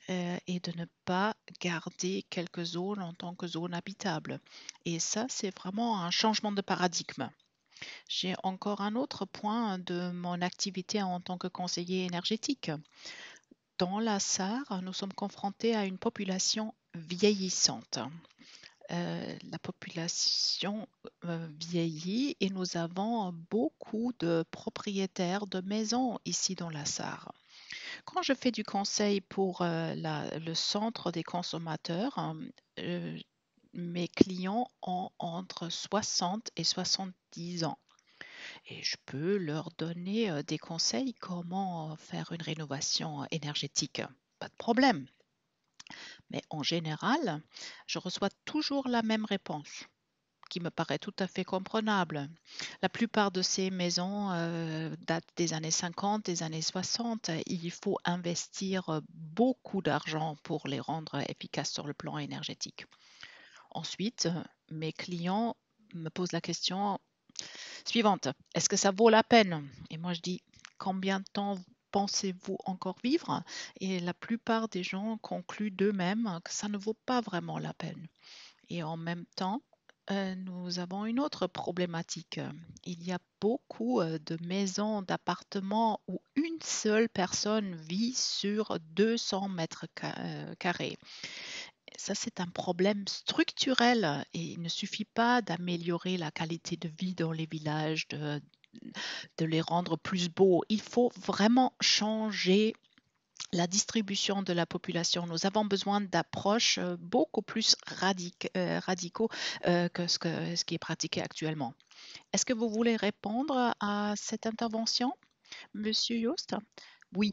et de ne pas garder quelques zones en tant que zones habitables. Et ça, c'est vraiment un changement de paradigme. J'ai encore un autre point de mon activité en tant que conseiller énergétique. Dans la Sarre, nous sommes confrontés à une population vieillissante. La population vieillit et nous avons beaucoup de propriétaires de maisons ici dans la Sarre. Quand je fais du conseil pour le centre des consommateurs, mes clients ont entre 60 et 70 ans. Et je peux leur donner des conseils comment faire une rénovation énergétique. Pas de problème. Mais en général, je reçois toujours la même réponse, qui me paraît tout à fait comprenable. La plupart de ces maisons datent des années 50, des années 60. Il faut investir beaucoup d'argent pour les rendre efficaces sur le plan énergétique. Ensuite, mes clients me posent la question suivante. Est-ce que ça vaut la peine? Et moi, je dis, combien de temps pensez-vous encore vivre? Et la plupart des gens concluent d'eux-mêmes que ça ne vaut pas vraiment la peine. Et en même temps, nous avons une autre problématique. Il y a beaucoup de maisons, d'appartements où une seule personne vit sur 200 mètres carrés. Ça, c'est un problème structurel et il ne suffit pas d'améliorer la qualité de vie dans les villages, de les rendre plus beaux. Il faut vraiment changer la distribution de la population. Nous avons besoin d'approches beaucoup plus radicaux que ce qui est pratiqué actuellement. Est-ce que vous voulez répondre à cette intervention, Monsieur Yost? Oui.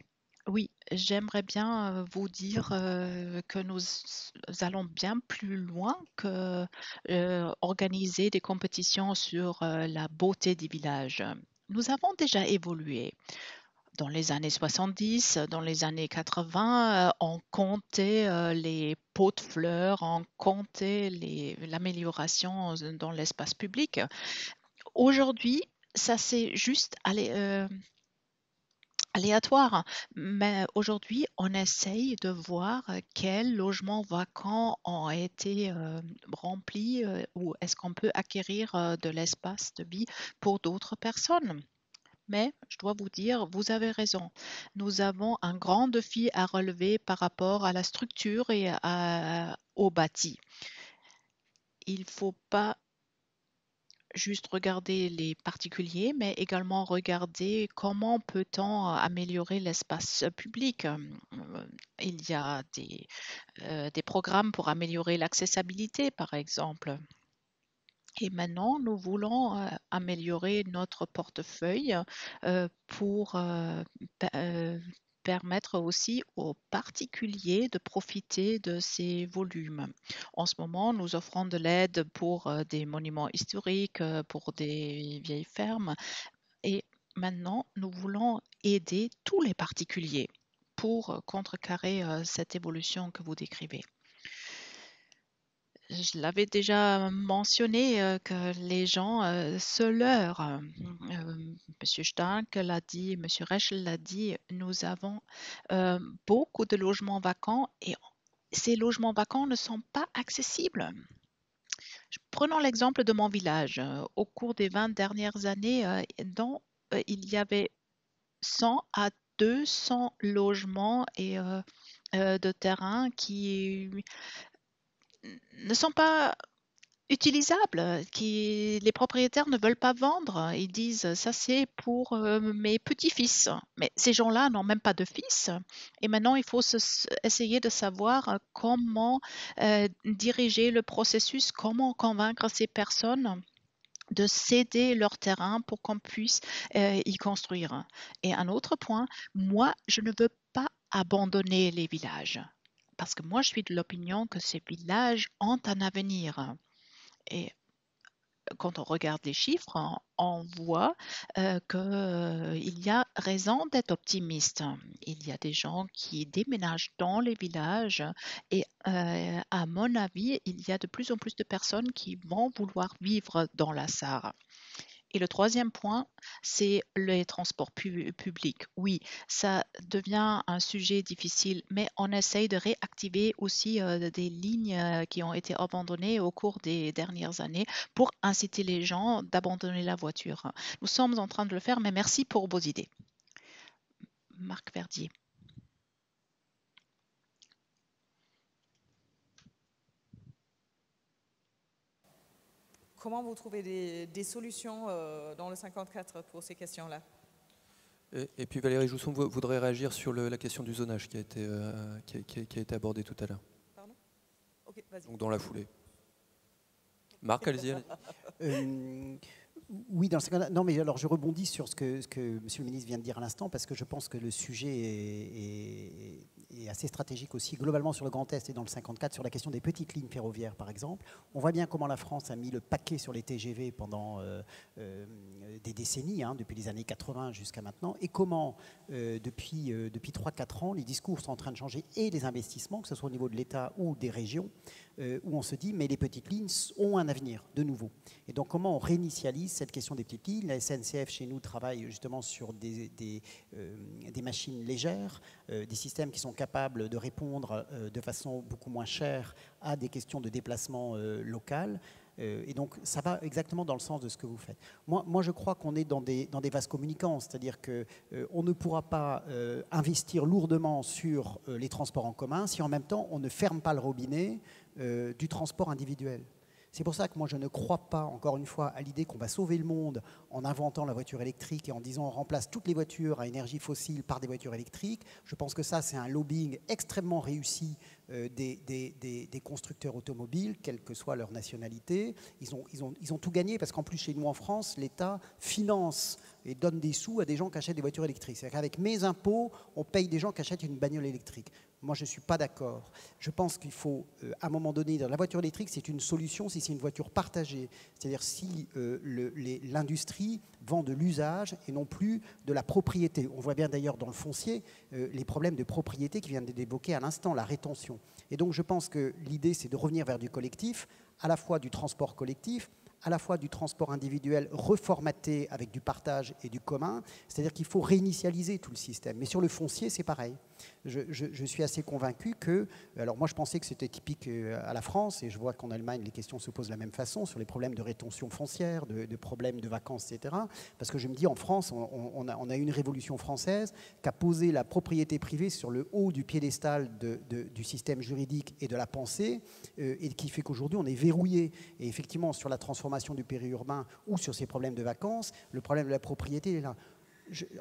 Oui, j'aimerais bien vous dire que nous allons bien plus loin que organiser des compétitions sur la beauté des villages. Nous avons déjà évolué. Dans les années 70, dans les années 80, on comptait les pots de fleurs, on comptait l'amélioration dans l'espace public. Aujourd'hui, ça s'est juste aléatoire. Mais aujourd'hui, on essaye de voir quels logements vacants ont été remplis ou est-ce qu'on peut acquérir de l'espace de vie pour d'autres personnes. Mais je dois vous dire, vous avez raison. Nous avons un grand défi à relever par rapport à la structure et au bâti. Il ne faut pas juste regarder les particuliers, mais également regarder comment peut-on améliorer l'espace public. Il y a des programmes pour améliorer l'accessibilité, par exemple. Et maintenant, nous voulons améliorer notre portefeuille pour permettre aussi aux particuliers de profiter de ces volumes. En ce moment, nous offrons de l'aide pour des monuments historiques, pour des vieilles fermes. Et maintenant, nous voulons aider tous les particuliers pour contrecarrer cette évolution que vous décrivez. Je l'avais déjà mentionné que les gens se leurrent. Monsieur Stark l'a dit, Monsieur Reschel l'a dit, nous avons beaucoup de logements vacants et ces logements vacants ne sont pas accessibles. Prenons l'exemple de mon village. Au cours des 20 dernières années, il y avait 100 à 200 logements et de terrain qui ne sont pas utilisables, les propriétaires ne veulent pas vendre. Ils disent ça c'est pour mes petits-fils. Mais ces gens-là n'ont même pas de fils. Et maintenant, il faut essayer de savoir comment diriger le processus, comment convaincre ces personnes de céder leur terrain pour qu'on puisse y construire. Et un autre point, moi, je ne veux pas abandonner les villages. Parce que moi, je suis de l'opinion que ces villages ont un avenir. Et quand on regarde les chiffres, on voit qu'il y a raison d'être optimiste. Il y a des gens qui déménagent dans les villages et à mon avis, il y a de plus en plus de personnes qui vont vouloir vivre dans la Sarre. Et le troisième point, c'est les transports publics. Oui, ça devient un sujet difficile, mais on essaye de réactiver aussi des lignes qui ont été abandonnées au cours des dernières années pour inciter les gens d'abandonner la voiture. Nous sommes en train de le faire, mais merci pour vos idées. Marc Verdier. Comment vous trouvez des solutions dans le 54 pour ces questions-là? Et puis Valérie Jousson voudrait réagir sur la question du zonage qui a été abordée tout à l'heure. Pardon? Ok, vas-y. Donc dans la foulée. Marc, allez-y. Oui, dans ce cas-là. Non, mais alors je rebondis sur ce que Monsieur le ministre vient de dire à l'instant, parce que je pense que le sujet est assez stratégique aussi, globalement sur le Grand Est et dans le 54, sur la question des petites lignes ferroviaires, par exemple. On voit bien comment la France a mis le paquet sur les TGV pendant des décennies, depuis les années 80 jusqu'à maintenant, et comment, depuis 3-4 ans, les discours sont en train de changer, et les investissements, que ce soit au niveau de l'État ou des régions, où on se dit, mais les petites lignes ont un avenir, de nouveau. Et donc, comment on réinitialise cette question des petites lignes? La SNCF, chez nous, travaille justement sur des machines légères, des systèmes qui sont capables de répondre de façon beaucoup moins chère à des questions de déplacement local. Et donc, ça va exactement dans le sens de ce que vous faites. Moi je crois qu'on est dans des vases communicants, c'est-à-dire qu'on ne pourra pas investir lourdement sur les transports en commun si en même temps on ne ferme pas le robinet du transport individuel. C'est pour ça que moi je ne crois pas, encore une fois, à l'idée qu'on va sauver le monde en inventant la voiture électrique et en disant on remplace toutes les voitures à énergie fossile par des voitures électriques. Je pense que ça c'est un lobbying extrêmement réussi des constructeurs automobiles, quelle que soit leur nationalité. Ils ont tout gagné parce qu'en plus chez nous en France, l'État finance et donne des sous à des gens qui achètent des voitures électriques. C'est-à-dire qu'avec mes impôts, on paye des gens qui achètent une bagnole électrique. Moi, je ne suis pas d'accord. Je pense qu'il faut, à un moment donné, la voiture électrique, c'est une solution si c'est une voiture partagée. C'est-à-dire si l'industrie vend de l'usage et non plus de la propriété. On voit bien d'ailleurs dans le foncier les problèmes de propriété qui viennent d'évoquer à l'instant, la rétention. Et donc, je pense que l'idée, c'est de revenir vers du collectif, à la fois du transport collectif, à la fois du transport individuel reformaté avec du partage et du commun, c'est-à-dire qu'il faut réinitialiser tout le système. Mais sur le foncier, c'est pareil. Je suis assez convaincu que, alors moi je pensais que c'était typique à la France, et je vois qu'en Allemagne les questions se posent de la même façon sur les problèmes de rétention foncière, de problèmes de vacances, etc. Parce que je me dis, en France, on a une révolution française qui a posé la propriété privée sur le haut du piédestal du système juridique et de la pensée, et qui fait qu'aujourd'hui on est verrouillé. Et effectivement, sur la transformation du périurbain ou sur ces problèmes de vacances, le problème de la propriété est là.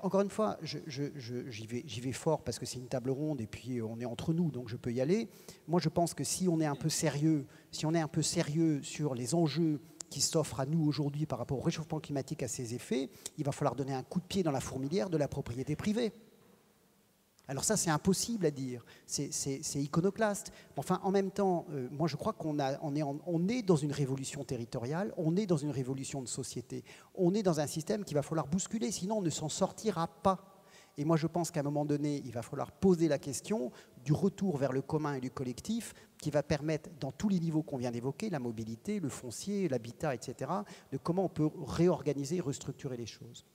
Encore une fois, j'y vais fort parce que c'est une table ronde et puis on est entre nous, donc je peux y aller. Moi, je pense que si on est un peu sérieux, sur les enjeux qui s'offrent à nous aujourd'hui par rapport au réchauffement climatique, à ses effets, il va falloir donner un coup de pied dans la fourmilière de la propriété privée. Alors ça, c'est impossible à dire, c'est iconoclaste. Enfin, en même temps, moi je crois qu'on est dans une révolution territoriale, on est dans une révolution de société, on est dans un système qu'il va falloir bousculer, sinon on ne s'en sortira pas. Et moi je pense qu'à un moment donné, il va falloir poser la question du retour vers le commun et du collectif qui va permettre, dans tous les niveaux qu'on vient d'évoquer, la mobilité, le foncier, l'habitat, etc., de comment on peut réorganiser et restructurer les choses.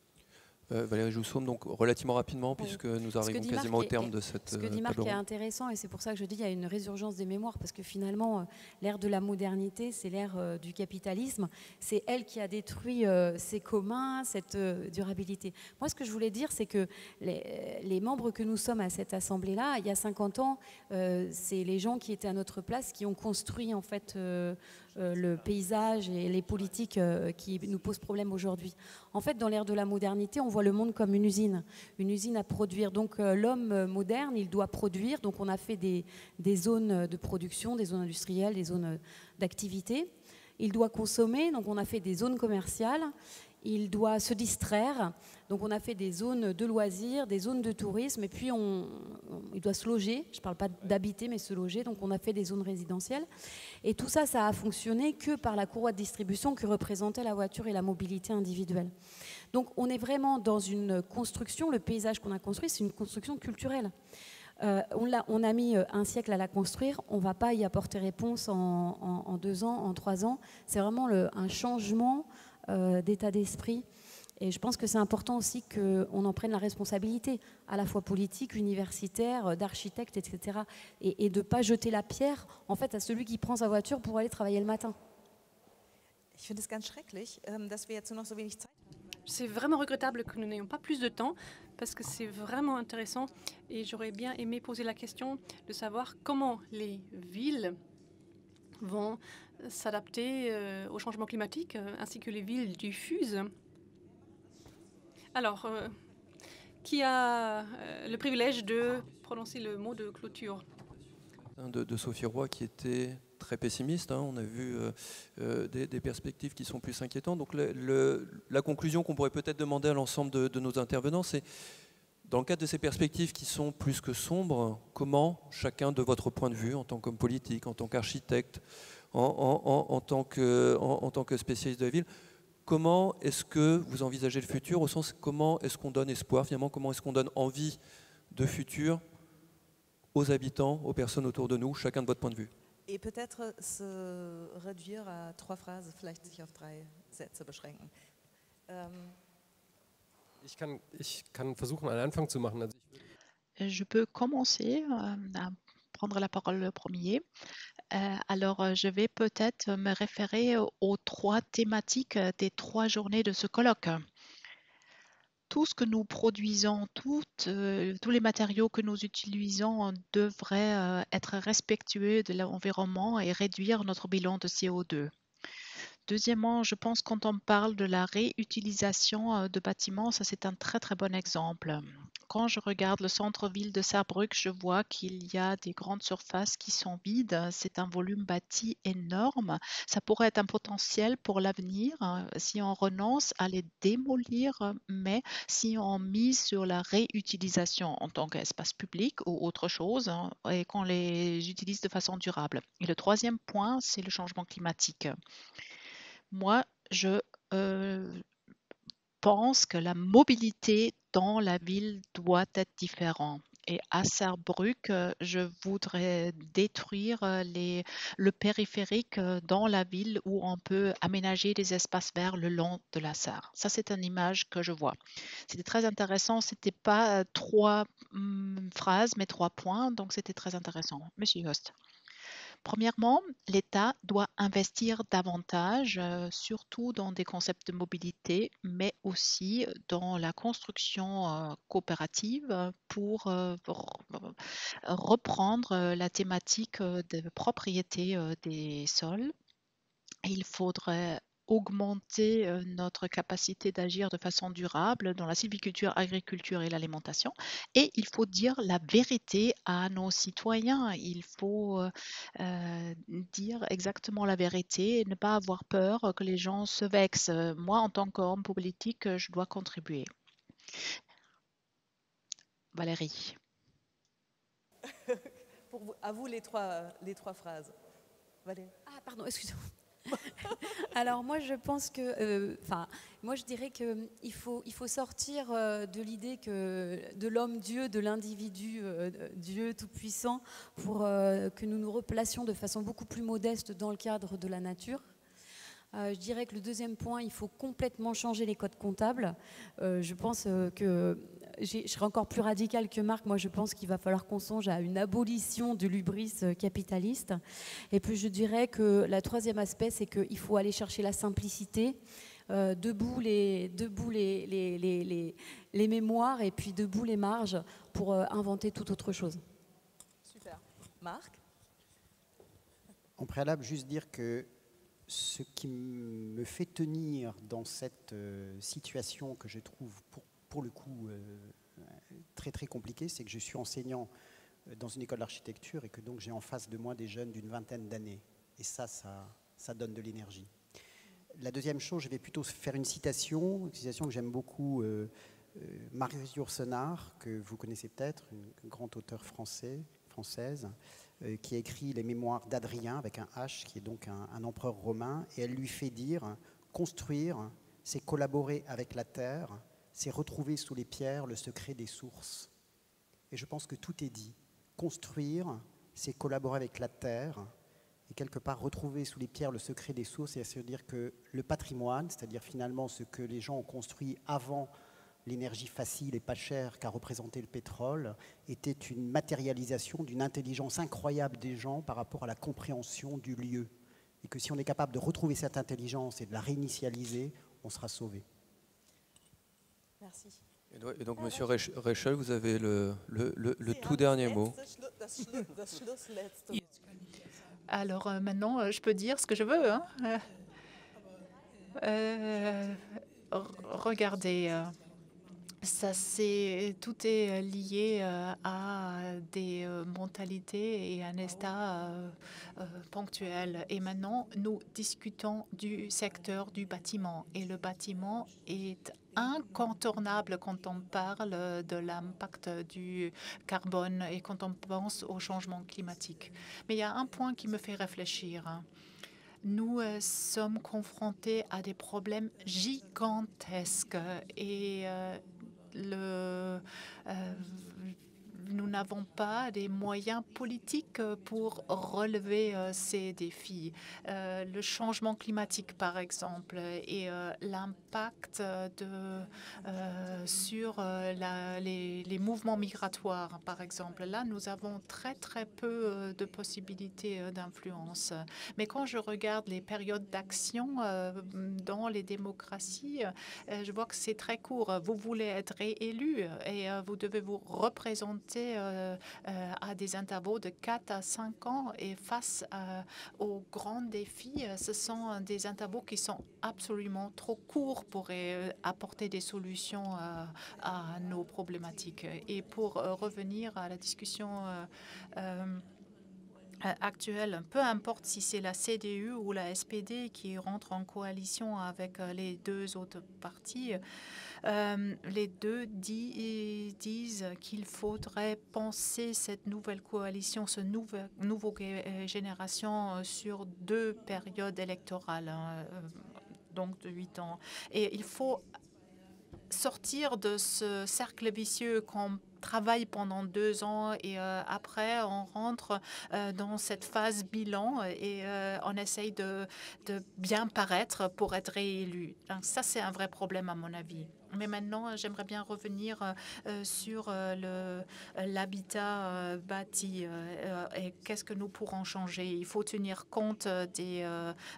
Valérie Jousseaume, donc relativement rapidement, puisque nous arrivons quasiment au terme de cette Ce que dit Marc table est ronde. intéressant, et c'est pour ça que je dis qu'il y a une résurgence des mémoires, parce que finalement, l'ère de la modernité, c'est l'ère du capitalisme. C'est elle qui a détruit ces communs, cette durabilité. Moi, ce que je voulais dire, c'est que les membres que nous sommes à cette assemblée-là, il y a 50 ans, c'est les gens qui étaient à notre place qui ont construit en fait le paysage et les politiques qui nous posent problème aujourd'hui. En fait, dans l'ère de la modernité, on voit le monde comme une usine à produire. Donc l'homme moderne, il doit produire. Donc on a fait des zones de production, des zones industrielles, des zones d'activité. Il doit consommer, donc on a fait des zones commerciales. Il doit se distraire, donc on a fait des zones de loisirs, des zones de tourisme, et puis il doit se loger, je ne parle pas d'habiter, mais se loger, donc on a fait des zones résidentielles. Et tout ça, ça a fonctionné que par la courroie de distribution que représentait la voiture et la mobilité individuelle. Donc on est vraiment dans une construction, le paysage qu'on a construit, c'est une construction culturelle. On a mis un siècle à la construire, on ne va pas y apporter réponse en 2 ans, en 3 ans. C'est vraiment un changement d'état d'esprit. Et je pense que c'est important aussi qu'on en prenne la responsabilité, à la fois politique, universitaire, d'architecte, etc. Et de ne pas jeter la pierre en fait, à celui qui prend sa voiture pour aller travailler le matin. Ich finde es ganz schrecklich, dass wir jetzt nur noch so wenig Zeit haben. C'est vraiment regrettable que nous n'ayons pas plus de temps parce que c'est vraiment intéressant et j'aurais bien aimé poser la question de savoir comment les villes vont s'adapter au changement climatique ainsi que les villes diffuses. Alors, qui a le privilège de prononcer le mot de clôture? De Sophie Roy qui était très pessimiste. On a vu des perspectives qui sont plus inquiétantes. Donc la conclusion qu'on pourrait peut-être demander à l'ensemble de nos intervenants, c'est dans le cadre de ces perspectives qui sont plus que sombres, comment chacun de votre point de vue, en tant qu'homme politique, en tant qu'architecte, en tant que spécialiste de la ville, comment est-ce que vous envisagez le futur, au sens comment est-ce qu'on donne espoir, finalement, comment est-ce qu'on donne envie de futur aux habitants, aux personnes autour de nous, chacun de votre point de vue? Et peut-être se réduire à 3 Phrasen, vielleicht sich auf 3 Sätze beschränken. Ich kann versuchen, einen Anfang zu machen. Also Je peux commencer à prendre la parole le premier. Alors, je vais peut-être me référer aux 3 thématiques des 3 journées de ce colloque. Tout ce que nous produisons, tous les matériaux que nous utilisons devraient être respectueux de l'environnement et réduire notre bilan de CO2. Deuxièmement, je pense quand on parle de la réutilisation de bâtiments, ça c'est un très très bon exemple. Quand je regarde le centre-ville de Saarbrück, je vois qu'il y a des grandes surfaces qui sont vides. C'est un volume bâti énorme. Ça pourrait être un potentiel pour l'avenir si on renonce à les démolir, mais si on mise sur la réutilisation en tant qu'espace public ou autre chose et qu'on les utilise de façon durable. Et le troisième point, c'est le changement climatique. Moi, je pense que la mobilité dans la ville doit être différente. Et à Sarrebruck, je voudrais détruire le périphérique dans la ville où on peut aménager des espaces verts le long de la Sarre. Ça, c'est une image que je vois. C'était très intéressant. C'était pas trois phrases, mais 3 points. Donc, c'était très intéressant. Monsieur Host. Premièrement, l'État doit investir davantage, surtout dans des concepts de mobilité, mais aussi dans la construction coopérative pour reprendre la thématique de propriété des sols. Il faudrait augmenter notre capacité d'agir de façon durable dans la sylviculture, agriculture et l'alimentation. Et il faut dire la vérité à nos citoyens. Il faut dire exactement la vérité et ne pas avoir peur que les gens se vexent. Moi, en tant qu'homme politique, je dois contribuer. Valérie. À vous les trois phrases. Valérie. Ah, pardon, excusez-moi. Alors moi je pense que, moi je dirais qu'il faut sortir de l'idée de l'homme-dieu, de l'individu Dieu tout-puissant pour que nous nous replacions de façon beaucoup plus modeste dans le cadre de la nature. Je dirais que le deuxième point, il faut complètement changer les codes comptables. Je pense que je serai encore plus radicale que Marc. Moi, je pense qu'il va falloir qu'on songe à une abolition de l'hubris capitaliste. Et puis, je dirais que le troisième aspect, c'est qu'il faut aller chercher la simplicité, debout les mémoires et puis debout les marges pour inventer toute autre chose. Super. Marc ? En préalable, juste dire que ce qui me fait tenir dans cette situation que je trouve pour le coup très très compliquée, c'est que je suis enseignant dans une école d'architecture et que donc j'ai en face de moi des jeunes d'une vingtaine d'années. Et ça donne de l'énergie. La deuxième chose, je vais plutôt faire une citation que j'aime beaucoup, Marius Yourcenar, que vous connaissez peut-être, une grande auteure française, qui a écrit les mémoires d'Adrien avec un H, qui est donc un empereur romain, et elle lui fait dire « Construire, c'est collaborer avec la terre, c'est retrouver sous les pierres le secret des sources. » Et je pense que tout est dit. Construire, c'est collaborer avec la terre, et quelque part retrouver sous les pierres le secret des sources, et se dire que le patrimoine, c'est-à-dire finalement ce que les gens ont construit avant l'énergie facile et pas chère qu'a représenté le pétrole, était une matérialisation d'une intelligence incroyable des gens par rapport à la compréhension du lieu. Et que si on est capable de retrouver cette intelligence et de la réinitialiser, on sera sauvé. Merci. Et donc, Monsieur Reichel, vous avez le tout dernier mot. Alors maintenant, je peux dire ce que je veux. Hein. Regardez, tout est lié à des mentalités et un état ponctuel. Et maintenant, nous discutons du secteur du bâtiment. Et le bâtiment est incontournable quand on parle de l'impact du carbone et quand on pense au changement climatique. Mais il y a un point qui me fait réfléchir. Nous sommes confrontés à des problèmes gigantesques et nous n'avons pas des moyens politiques pour relever ces défis. Le changement climatique, par exemple, et l'impact sur les mouvements migratoires, par exemple. Là, nous avons très, très peu de possibilités d'influence. Mais quand je regarde les périodes d'action dans les démocraties, je vois que c'est très court. Vous voulez être réélu et vous devez vous représenter à des intervaux de 4 à 5 ans. Et face aux grands défis, ce sont des intervaux qui sont absolument trop courts pour apporter des solutions à nos problématiques. Et pour revenir à la discussion actuelle, peu importe si c'est la CDU ou la SPD qui rentre en coalition avec les deux autres partis, les deux disent qu'il faudrait penser cette nouvelle coalition, ce nouveau génération sur 2 périodes électorales, donc de 8 ans. Et il faut sortir de ce cercle vicieux qu'on travaille pendant 2 ans et après on rentre dans cette phase bilan et on essaye de bien paraître pour être réélu. Donc ça, c'est un vrai problème à mon avis. Mais maintenant, j'aimerais bien revenir sur l'habitat bâti et qu'est-ce que nous pourrons changer. Il faut tenir compte des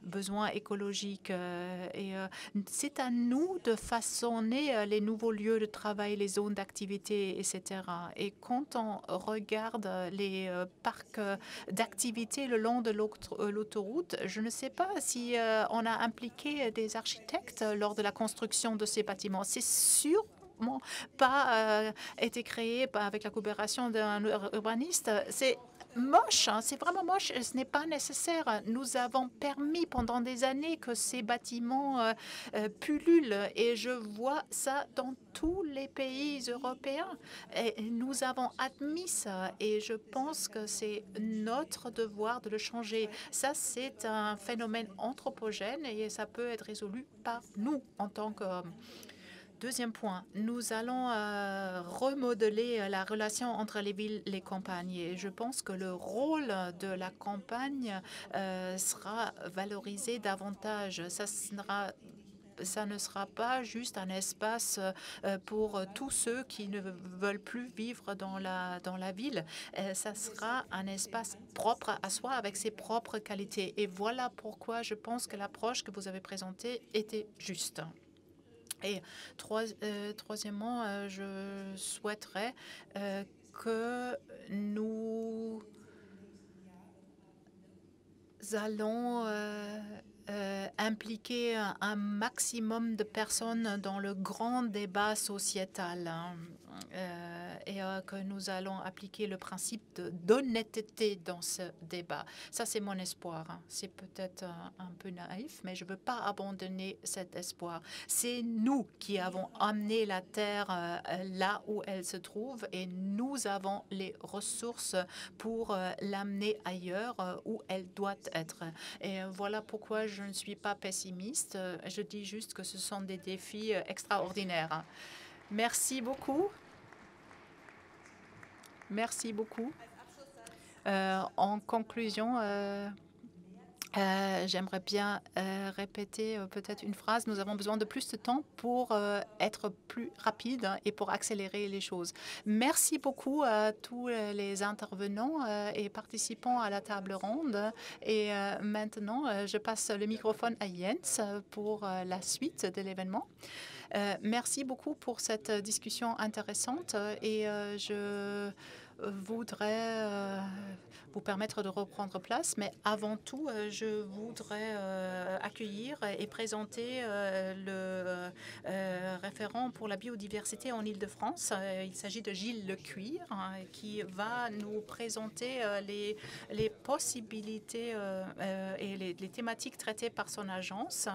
besoins écologiques et c'est à nous de façonner les nouveaux lieux de travail, les zones d'activité, etc. Et quand on regarde les parcs d'activité le long de l'autoroute, je ne sais pas si on a impliqué des architectes lors de la construction de ces bâtiments. C'est sûrement pas été créé avec la coopération d'un urbaniste. C'est moche, hein, c'est vraiment moche, ce n'est pas nécessaire. Nous avons permis pendant des années que ces bâtiments pullulent et je vois ça dans tous les pays européens. Et nous avons admis ça et je pense que c'est notre devoir de le changer. Ça, c'est un phénomène anthropogène et ça peut être résolu par nous en tant qu'hommes. Deuxième point, nous allons remodeler la relation entre les villes et les campagnes. Et je pense que le rôle de la campagne sera valorisé davantage. Ça ne sera pas juste un espace pour tous ceux qui ne veulent plus vivre dans la ville. Ça sera un espace propre à soi avec ses propres qualités. Et voilà pourquoi je pense que l'approche que vous avez présentée était juste. Et troisièmement, je souhaiterais que nous allons impliquer un maximum de personnes dans le grand débat sociétal et que nous allons appliquer le principe d'honnêteté dans ce débat. Ça, c'est mon espoir. C'est peut-être un peu naïf, mais je ne veux pas abandonner cet espoir. C'est nous qui avons amené la Terre là où elle se trouve et nous avons les ressources pour l'amener ailleurs où elle doit être. Et voilà pourquoi je ne suis pas pessimiste. Je dis juste que ce sont des défis extraordinaires. Merci beaucoup. Merci beaucoup. En conclusion, j'aimerais bien répéter peut-être une phrase. Nous avons besoin de plus de temps pour être plus rapide et pour accélérer les choses. Merci beaucoup à tous les intervenants et participants à la table ronde. Et maintenant, je passe le microphone à Jens pour la suite de l'événement. Merci beaucoup pour cette discussion intéressante et je voudrais vous permettre de reprendre place, mais avant tout, je voudrais accueillir et présenter le référent pour la biodiversité en Île-de-France. Il s'agit de Gilles Lecuir, qui va nous présenter les possibilités et les thématiques traitées par son agence.